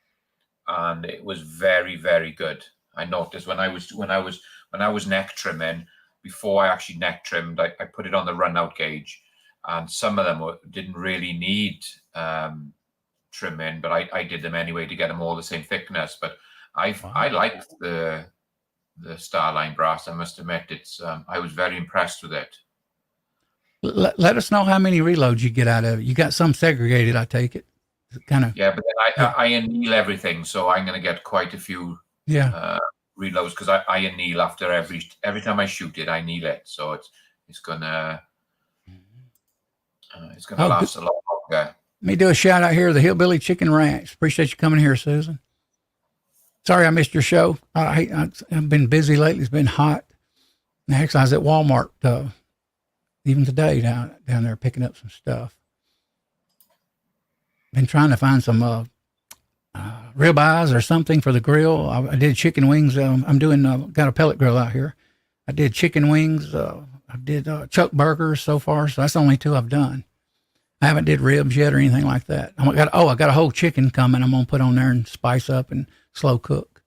and it was very, very good. I noticed when I was neck trimming, before I actually neck trimmed, I put it on the run out gauge, and some of them didn't really need trimming, but I did them anyway to get them all the same thickness. But I liked the Starline brass. I must admit, it's I was very impressed with it. Let us know how many reloads you get out of it. You got some segregated, I take it. Kind of. Yeah, but then I anneal everything, so I'm going to get quite a few reloads, because I anneal after every time I shoot it, I anneal it, so it's gonna last a lot longer. Let me do a shout out here to the Hillbilly Chicken Ranch. Appreciate you coming here, Susan. Sorry I missed your show. I've been busy lately. It's been hot. Actually, I was at Walmart even today down there picking up some stuff. Been trying to find some ribeyes or something for the grill. I did chicken wings. I'm doing got a pellet grill out here. I did chicken wings. I did chuck burgers so far. So that's the only 2 I've done. I haven't did ribs yet or anything like that. I got a whole chicken coming. I'm gonna put on there and spice up and slow cook.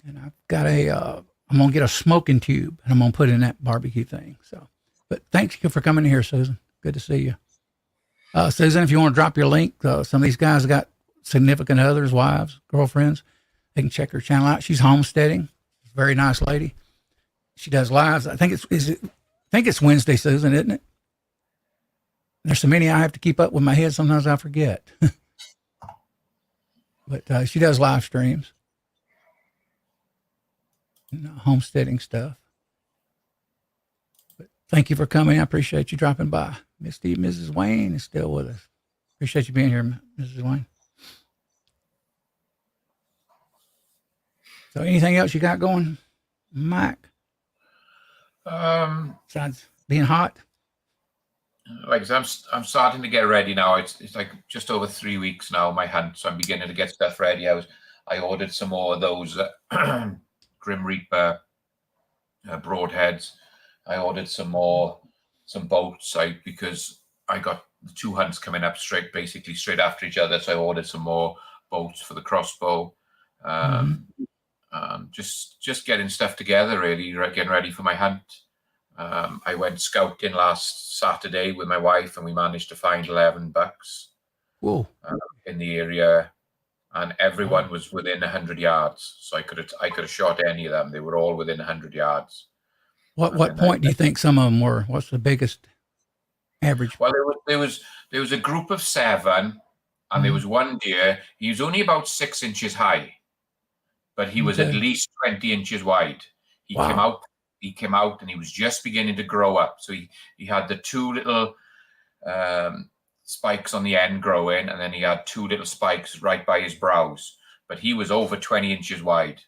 And I've got I'm gonna get a smoking tube and I'm gonna put in that barbecue thing. So, but thanks you for coming here, Susan. Good to see you. Susan, if you want to drop your link, some of these guys got significant others, wives, girlfriends. They can check her channel out. She's homesteading. She's a very nice lady. She does lives. I think it's Wednesday, Susan, isn't it? There's so many I have to keep up with my head. Sometimes I forget. But she does live streams. Homesteading stuff. But thank you for coming. I appreciate you dropping by. Mrs. Wayne is still with us. Appreciate you being here, Mrs. Wayne. So anything else you got going, Mike? Besides being hot? Like I'm starting to get ready now. It's like just over 3 weeks now, my hunt, so I'm beginning to get stuff ready. I ordered some more of those Grim Reaper broadheads. I ordered some bolts because I got the 2 hunts coming up basically straight after each other. So I ordered some more bolts for the crossbow. Just getting stuff together, really, getting ready for my hunt. I went scouting last Saturday with my wife, and we managed to find 11 bucks in the area, and everyone was within 100 yards. So I could have shot any of them. They were all within 100 yards. What point do you think some of them were? What's the biggest average? Well, there was a group of 7, and there was one deer. He was only about 6 inches high, but he was at least 20 inches wide. He came out and he was just beginning to grow up. So he had the 2 little spikes on the end growing, and then he had 2 little spikes right by his brows. But he was over 20 inches wide,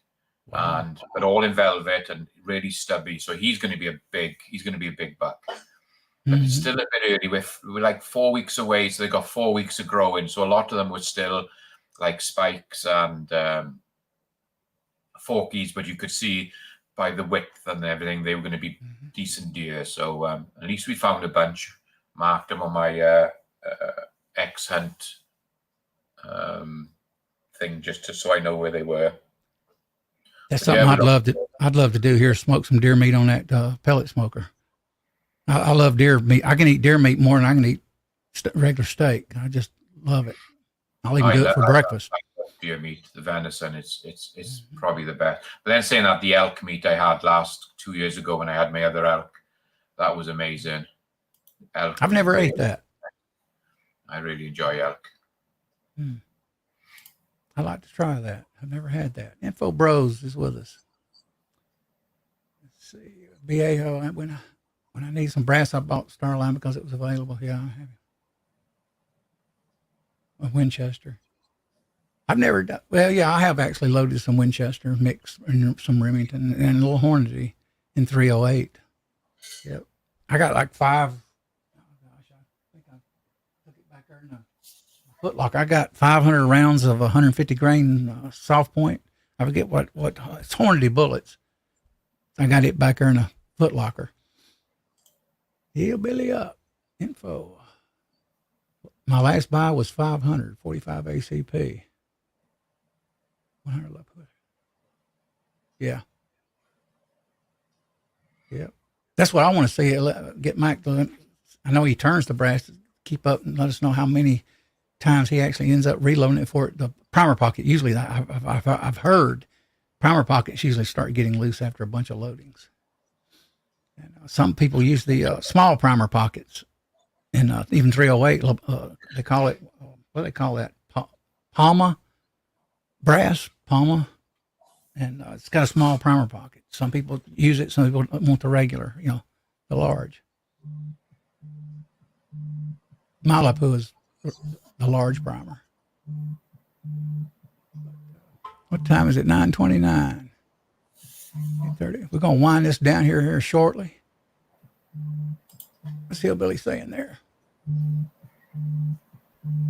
but all in velvet and really stubby. So he's going to be a big buck. But it's still a bit early. We're like 4 weeks away, so they got 4 weeks of growing. So a lot of them were still like spikes and forkies, but you could see by the width and everything, they were going to be decent deer. So at least we found a bunch, marked them on my X-Hunt thing, so I know where they were. That's something I'd love to do here, smoke some deer meat on that pellet smoker. I love deer meat. I can eat deer meat more than I can eat regular steak. I just love it. I'll even do it for breakfast. Deer meat, the venison, it's probably the best. But then saying that, the elk meat I had 2 years ago when I had my other elk, that was amazing. Elk. I've never ate that. I really enjoy elk. I'd like to try that. I've never had that. Info Bros is with us. Let's see. BA, when I need some brass, I bought Starline because it was available. Yeah, I have a Winchester. I've never done, well, yeah, I have actually loaded some Winchester mix and some Remington and a little Hornady in 308. Yep. I got like 5. Oh gosh, I think I took it back there in a footlocker. I got 500 rounds of 150 grain soft point. I forget what it's Hornady bullets. I got it back there in a footlocker. Hillbilly up. Info. My last buy was 500, 45 ACP. 100 left. Yeah. Yep. That's what I want to see. Get Mike to, I know he turns the brass to keep up and let us know how many times he actually ends up reloading it for the primer pocket. Usually I've heard primer pockets usually start getting loose after a bunch of loadings. And some people use the small primer pockets, and even 308, they call it, what do they call that? Palma brass, Palma. And it's got a small primer pocket. Some people use it. Some people want the regular, the large. My Lapua is the large primer. What time is it? 9:29. 8:30. We're going to wind this down here shortly. What's Hillbilly saying there?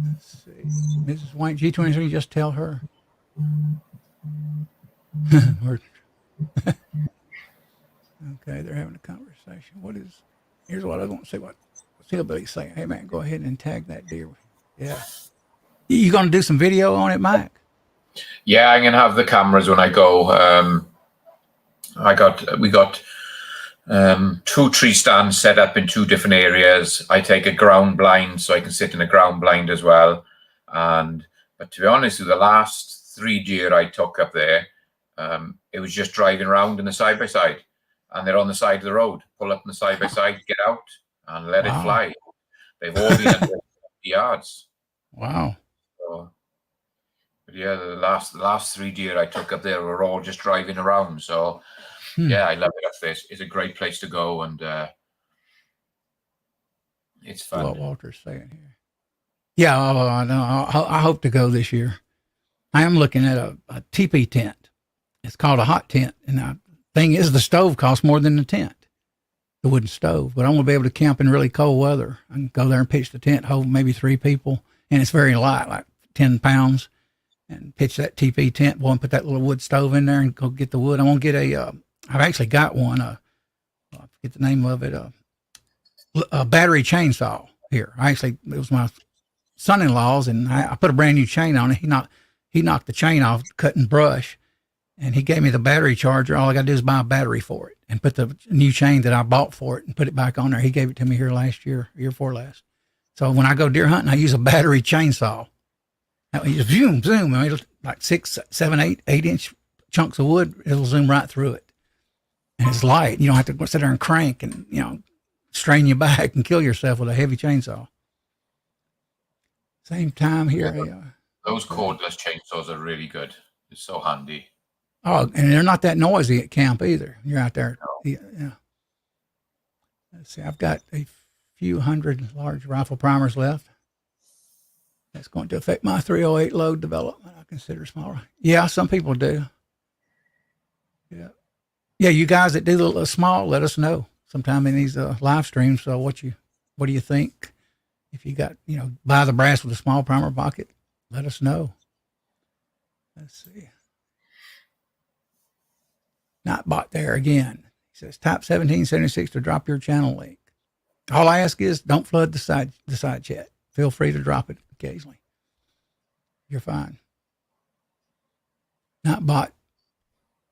Let's see. Mrs. White, G23, just tell her. Okay, they're having a conversation. Here's what I want to say. What's Hillbilly saying? Hey, man, go ahead and tag that deer. Yeah. You going to do some video on it, Mike? Yeah, I'm going to have the cameras when I go. We got 2 tree stands set up in 2 different areas. I take a ground blind so I can sit in a ground blind as well. But to be honest, with the last 3 deer I took up there, it was just driving around in the side-by-side, and they're on the side of the road. Pull up in the side-by-side, get out, and let it fly. They've all been under 50 yards. Wow. So, but yeah, the last 3 deer I took up there were all just driving around. So yeah, I love it up there. It's a great place to go, and it's fun. What Walter's saying here. Yeah, I hope to go this year. I am looking at a teepee tent. It's called a hot tent, and the thing is, the stove costs more than the tent, the wooden stove. But I want to be able to camp in really cold weather. I can go there and pitch the tent, hold maybe 3 people, and it's very light, like 10 pounds, and pitch that teepee tent, boy, and put that little wood stove in there and go get the wood. I want to get I've actually got one, I forget the name of it, a battery chainsaw here. It was my son-in-law's, and I put a brand new chain on it. He knocked the chain off cutting brush, and he gave me the battery charger. All I got to do is buy a battery for it and put the new chain that I bought for it and put it back on there. He gave it to me here last year, year before last. So when I go deer hunting, I use a battery chainsaw. You just zoom. I mean, like 6, 7, 8 inch chunks of wood. It'll zoom right through it. And it's light. You don't have to sit there and crank and, strain your back and kill yourself with a heavy chainsaw. Same time here. Those cordless chainsaws are really good. It's so handy. Oh, and they're not that noisy at camp either. You're out there. No. Yeah. Let's see. I've got a few hundred large rifle primers left. That's going to affect my 308 load development. I consider small. Yeah, some people do. Yeah. Yeah, you guys that do the small, let us know sometime in these live streams. So what do you think? If you got, buy the brass with a small primer pocket, let us know. Let's see. Not bought there again. He says, type 1776 to drop your channel link. All I ask is don't flood the side chat. Feel free to drop it occasionally. You're fine. Not bought.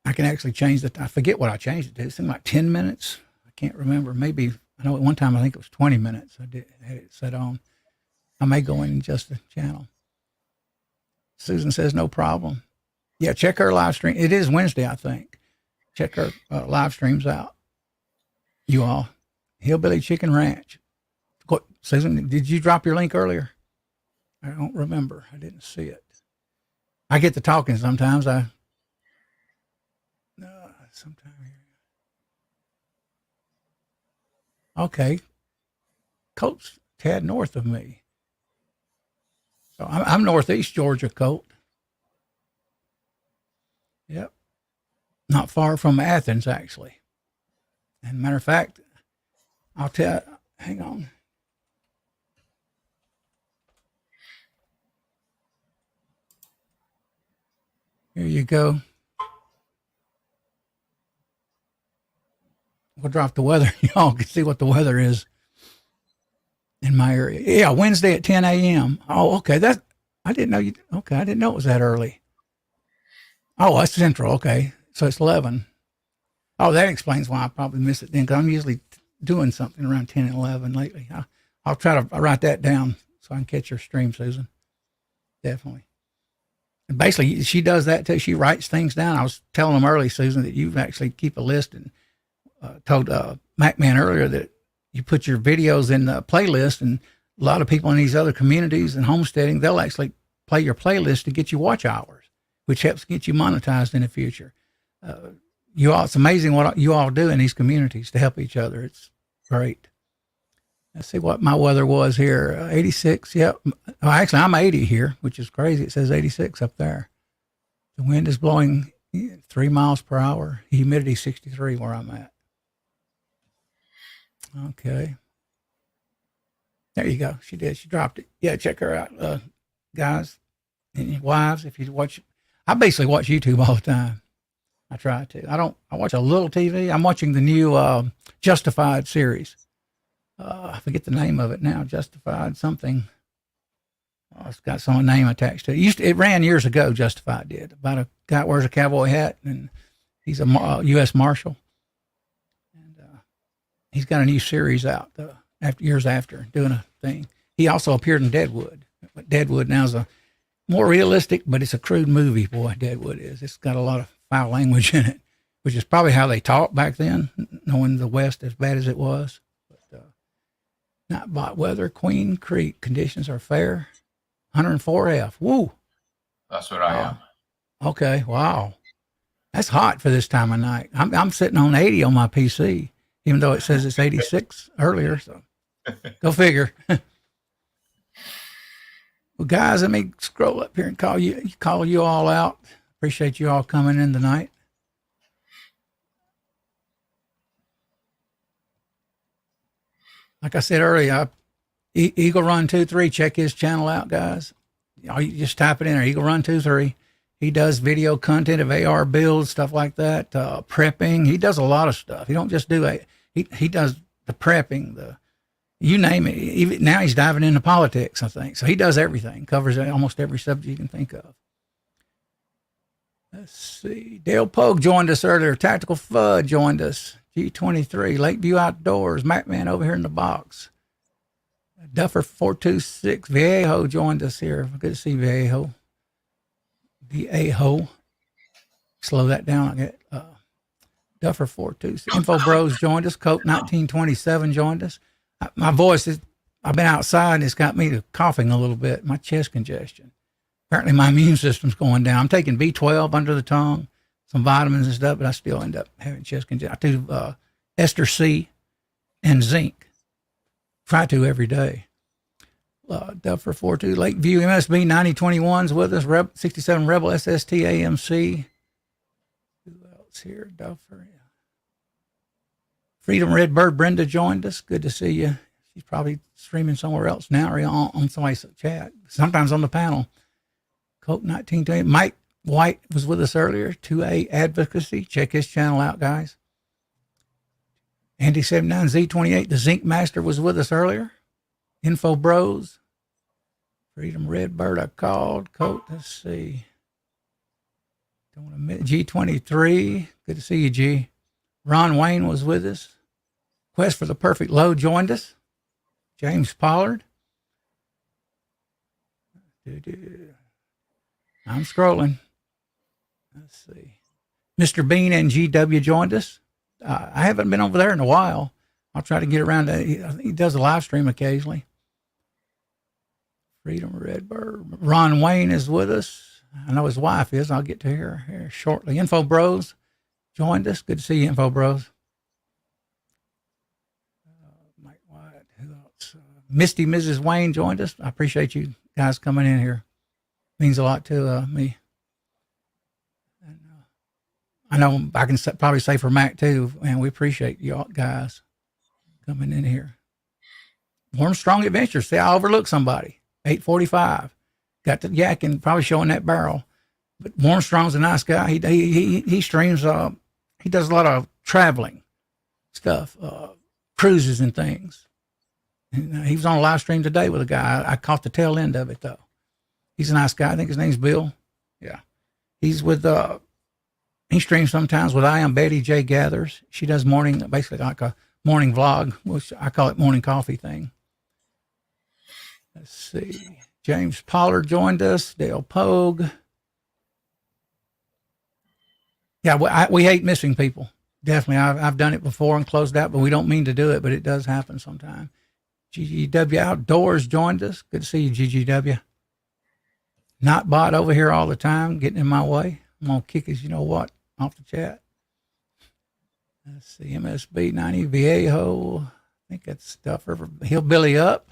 I can actually change I forget what I changed it to. It seemed like 10 minutes. I can't remember. Maybe, I know at one time I think it was 20 minutes. I had it set on. I may go in and adjust the channel. Susan says, no problem. Yeah, check her live stream. It is Wednesday, I think. Check her live streams out. You all. Hillbilly Chicken Ranch. What, Susan, did you drop your link earlier? I don't remember. I didn't see it. I get to talking sometimes. Sometime here. Okay. Colt's tad north of me. So I'm northeast Georgia, Colt. Yep. Not far from Athens, actually. And matter of fact, I'll tell, hang on. Here you go. We'll drop the weather. Y'all can see what the weather is in my area. Yeah, Wednesday at 10 a.m. Oh, okay. I didn't know I didn't know it was that early. Oh, that's Central. Okay. So it's 11. Oh, that explains why I probably missed it then, because I'm usually doing something around 10 and 11 lately. I'll try to write that down so I can catch her stream, Susan. Definitely. And basically, she does that too. She writes things down. I was telling them early, Susan, that you actually keep a list, and told MacMan earlier that you put your videos in the playlist, and a lot of people in these other communities and homesteading, they'll actually play your playlist to get you watch hours, which helps get you monetized in the future. It's amazing what you all do in these communities to help each other. It's great. Let's see what my weather was here. 86. Yep. Well, actually, I'm 80 here, which is crazy. It says 86 up there. The wind is blowing 3 miles per hour. Humidity 63 where I'm at. Okay. There you go. She did. She dropped it. Yeah, check her out, guys and your wives. If you watch, I basically watch YouTube all the time. I try to. I watch a little TV. I'm watching the new Justified series. I forget the name of it now. Justified something. Oh, it's got some name attached to it. It ran years ago. Justified did, about a guy wears a cowboy hat and he's a U.S. Marshal, and he's got a new series out years after doing a thing. He also appeared in Deadwood. But Deadwood now is a more realistic, but it's a crude movie. Boy, Deadwood is. It's got a lot of foul language in it, which is probably how they talked back then, knowing the West as bad as it was. Not bot weather, Queen Creek. Conditions are fair. 104F. Woo. That's where I am. Okay. Wow. That's hot for this time of night. I'm sitting on 80 on my PC, even though it says it's 86 earlier. So go figure. Well, guys, let me scroll up here and call you all out. Appreciate you all coming in tonight. Like I said earlier, Eagle Run 23, check his channel out, guys. You just type it in there, Eagle Run 23. He does video content of AR builds, stuff like that, prepping. He does a lot of stuff. He don't just do he does the prepping, you name it. Even now he's diving into politics, I think. So he does everything, covers almost every subject you can think of. Let's see. Dale Pogue joined us earlier. Tactical Fudd joined us. G23, Lakeview Outdoors, MacMan over here in the box. Duffer 426, Viejo joined us here. Good to see Viejo. Viejo. Slow that down. I get Duffer 426. Info Bros joined us. Coke 1927 joined us. My voice is, I've been outside and it's got me coughing a little bit. My chest congestion. Apparently my immune system's going down. I'm taking B12 under the tongue, some vitamins and stuff, but I still end up having chest congestion. I do ester C and zinc. Try to every day. Duffer 42, Lakeview MSB 9021's with us. 67 Rebel SST AMC. Who else here? Duffer. Yeah. Freedom Redbird Brenda joined us. Good to see you. She's probably streaming somewhere else now or on somebody's chat. Sometimes on the panel. Coke 1920. Mike White was with us earlier. 2A Advocacy. Check his channel out, guys. Andy 79Z28. The Zinc Master was with us earlier. Info Bros. Freedom Redbird, I called. Coke, let's see. Don't want to miss. G23. Good to see you, G. Ron Wayne was with us. Quest for the Perfect Load joined us. James Pollard. I'm scrolling. Let's see. Mr. Bean and GW joined us. I haven't been over there in a while. I'll try to get around to, I think he does a live stream occasionally. Freedom Redbird. Ron Wayne is with us. I know his wife is. I'll get to her here shortly. Info Bros joined us. Good to see you, Info Bros. Mike White. Who else? Misty Mrs. Wayne joined us. I appreciate you guys coming in here. Means a lot to me. And, I know I can probably say for Mac too, man, we appreciate you guys coming in here. Warm Strong Adventures. See, I overlooked somebody. 845. Got the yak and probably showing that barrel. But Warm Strong's a nice guy. He streams, he does a lot of traveling stuff, cruises and things. And, he was on a live stream today with a guy. I caught the tail end of it though. He's a nice guy. I think his name's Bill. Yeah. He's with, he streams sometimes with I Am Betty J Gathers. She does basically like a morning vlog, which I call it morning coffee thing. Let's see. James Pollard joined us. Dale Pogue. Yeah, we hate missing people. Definitely. I've done it before and closed out, but we don't mean to do it, but it does happen sometime. GGW Outdoors joined us. Good to see you, GGW. Notbot over here all the time, getting in my way. I'm going to kick his, you know what, off the chat. Let's see, MSB 90 Viejo. I think that's stuff. Hillbilly up.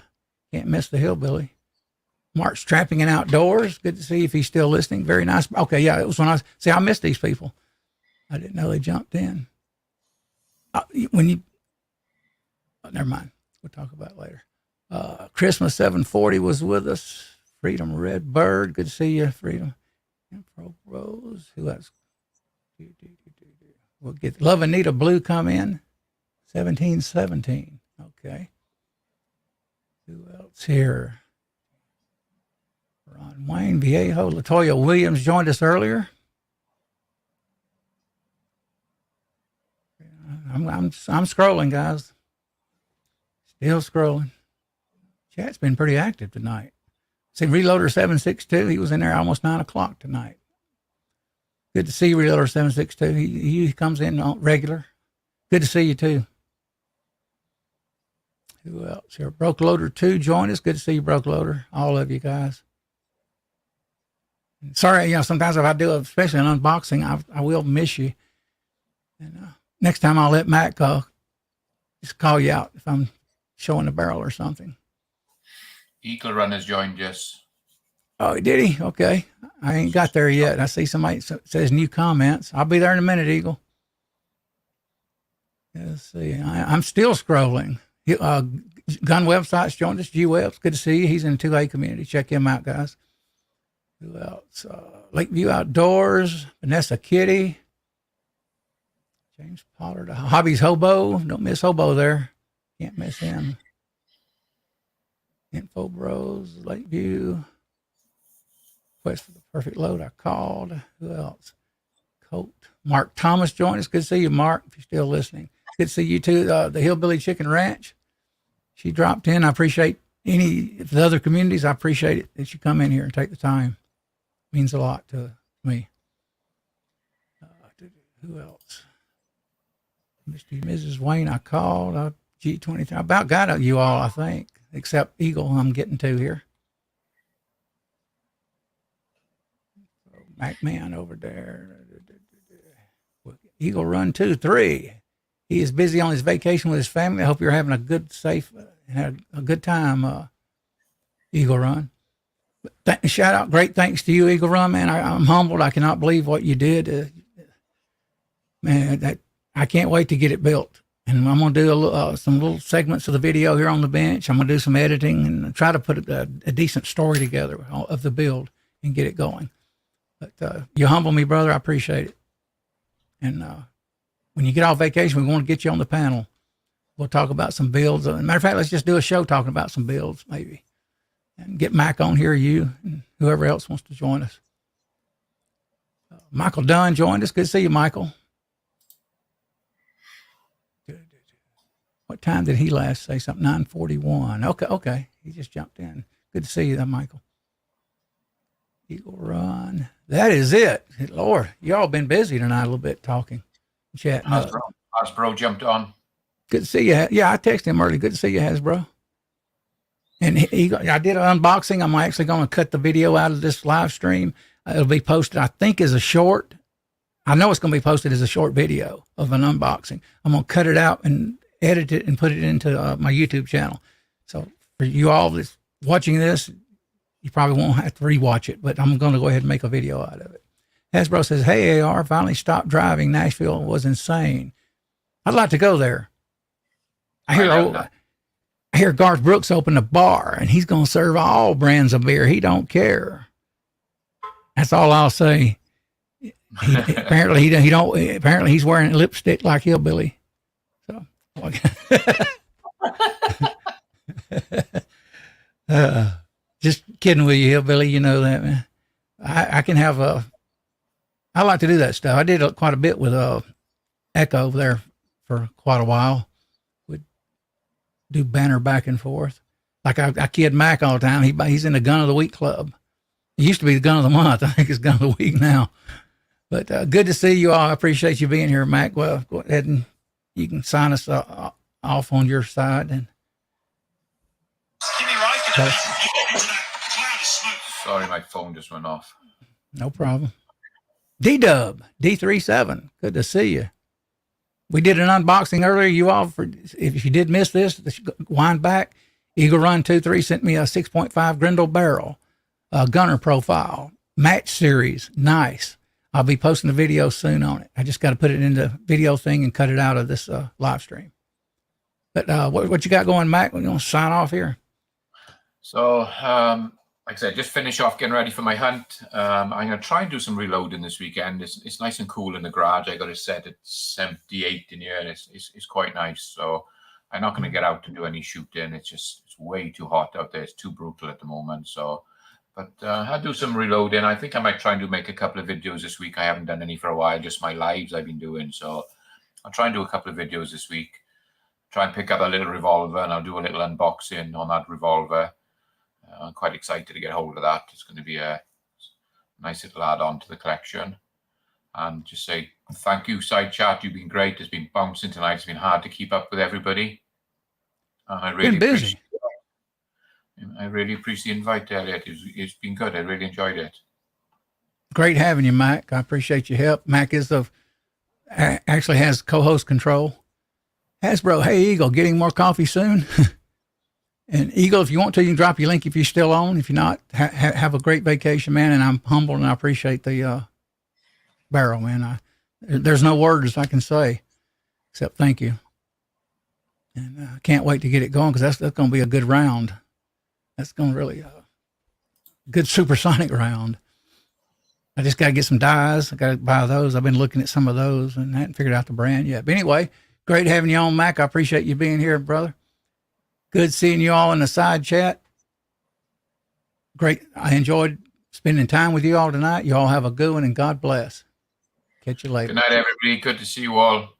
Can't miss the hillbilly. Mark's Trapping and Outdoors. Good to see if he's still listening. Very nice. Okay, yeah, it was when I missed these people. I didn't know they jumped in. Never mind. We'll talk about it later. Christmas 740 was with us. Freedom Red Bird. Good to see you, Freedom. Info Rose. Who else? We'll get Love Anita Blue come in. 1717. Okay. Who else here? Ron Wayne Viejo. Latoya Williams joined us earlier. I'm scrolling, guys. Still scrolling. Chat's been pretty active tonight. See, Reloader 762, he was in there almost 9 o'clock tonight. Good to see you, Reloader 762. He comes in regular. Good to see you, too. Who else here? Broke Loader 2 joined us. Good to see you, Broke Loader. All of you guys. Sorry, sometimes if I do, especially an unboxing, I will miss you. And next time I'll let Matt just call you out if I'm showing the barrel or something. Eagle Run has joined us. Oh, did he? Okay. I ain't got there yet. I see somebody says new comments. I'll be there in a minute, Eagle. Let's see. I'm still scrolling. Gun Websites joined us. G-Webs. Good to see you. He's in the 2A community. Check him out, guys. Who else? Lakeview Outdoors. Vanessa Kitty. James Pollard. Hobbies Hobo. Don't miss Hobo there. Can't miss him. Info Bros. Lakeview. Quest for the Perfect Load. I called. Who else? Colt. Mark Thomas joined us. Good to see you, Mark, if you're still listening. Good to see you too. The Hillbilly Chicken Ranch. She dropped in. I appreciate the other communities. I appreciate it that you come in here and take the time. It means a lot to me. Who else? Mr. Mrs. Wayne, I called. G23. I about got you all, I think, except Eagle, I'm getting to here. MacMan over there. Eagle Run 2-3. He is busy on his vacation with his family. I hope you're having a good, safe, had a good time, Eagle Run. Shout out, great thanks to you, Eagle Run, man. I'm humbled. I cannot believe what you did. Man, I can't wait to get it built. And I'm going to do some little segments of the video here on the bench. I'm going to do some editing and try to put a decent story together of the build and get it going. But you humble me, brother. I appreciate it. And when you get off vacation, we want to get you on the panel. We'll talk about some builds. Matter of fact, let's just do a show talking about some builds, maybe. And get Mac on here, you, and whoever else wants to join us. Michael Dunn joined us. Good to see you, Michael. What time did he last say something? 9:41. Okay. He just jumped in. Good to see you, Michael. Eagle Run. That is it. Lord, you all been busy tonight a little bit talking, chatting. Hasbro jumped on. Good to see you. Yeah, I texted him early. Good to see you, Hasbro. And I did an unboxing. I'm actually going to cut the video out of this live stream. It'll be posted, I think, as a short. I know it's going to be posted as a short video of an unboxing. I'm going to cut it out and edit it and put it into my YouTube channel. So for you all that's watching this, you probably won't have to rewatch it, but I'm going to go ahead and make a video out of it. Hasbro says, hey, AR, finally stopped driving. Nashville was insane. I'd like to go there. I hear Garth Brooks opened a bar and he's going to serve all brands of beer. He don't care. That's all I'll say. Apparently he's wearing lipstick like hillbilly. So, just kidding with you, hillbilly. You know that, man. I can have I like to do that stuff. I did quite a bit with Echo there for quite a while. do banner back and forth. Like I kid Mac all the time. He's in the Gun of the Week club. It used to be the Gun of the Month. I think it's Gun of the Week now. But good to see you all. I appreciate you being here, Mac. Well, go ahead and you can sign us off on your side. And sorry, my phone just went off. No problem. D-Dub, D37, good to see you. We did an unboxing earlier. You all, if you did miss this, wind back. Eagle Run 23 sent me a 6.5 Grendel barrel, gunner profile, match series, nice. I'll be posting a video soon on it. I just got to put it in the video thing and cut it out of this live stream. But what you got going, Mac? We're going to sign off here. So, like I said, just finish off getting ready for my hunt. I'm going to try and do some reloading this weekend. It's nice and cool in the garage. I got it set at 78 in here, and it's quite nice. So I'm not going to get out to do any shooting. It's way too hot out there. It's too brutal at the moment. So, but I'll do some reloading. I think I might try and make a couple of videos this week. I haven't done any for a while, just my lives I've been doing. So I'll try and do a couple of videos this week. Try and pick up a little revolver, and I'll do a little unboxing on that revolver. I'm quite excited to get hold of that. It's going to be a nice little add-on to the collection. And just say thank you, Side Chat. You've been great. It's been bouncing tonight. It's been hard to keep up with everybody. And I really busy. I really appreciate the invite, Elliot. It's been good. I really enjoyed it. Great having you, Mac. I appreciate your help. Mac actually has co-host control. Hasbro, hey, Eagle, getting more coffee soon? And Eagle, if you want to, you can drop your link if you're still on. If you're not, have a great vacation, man. And I'm humbled and I appreciate the barrel, man. There's no words I can say except thank you. And I can't wait to get it going because that's going to be a good round. That's going to really good supersonic round. I just got to get some dies. I got to buy those. I've been looking at some of those and I hadn't figured out the brand yet. But anyway, great having you on, Mac. I appreciate you being here, brother. Good seeing you all in the side chat. Great. I enjoyed spending time with you all tonight. You all have a good one and God bless. Catch you later. Good night, everybody. Good to see you all.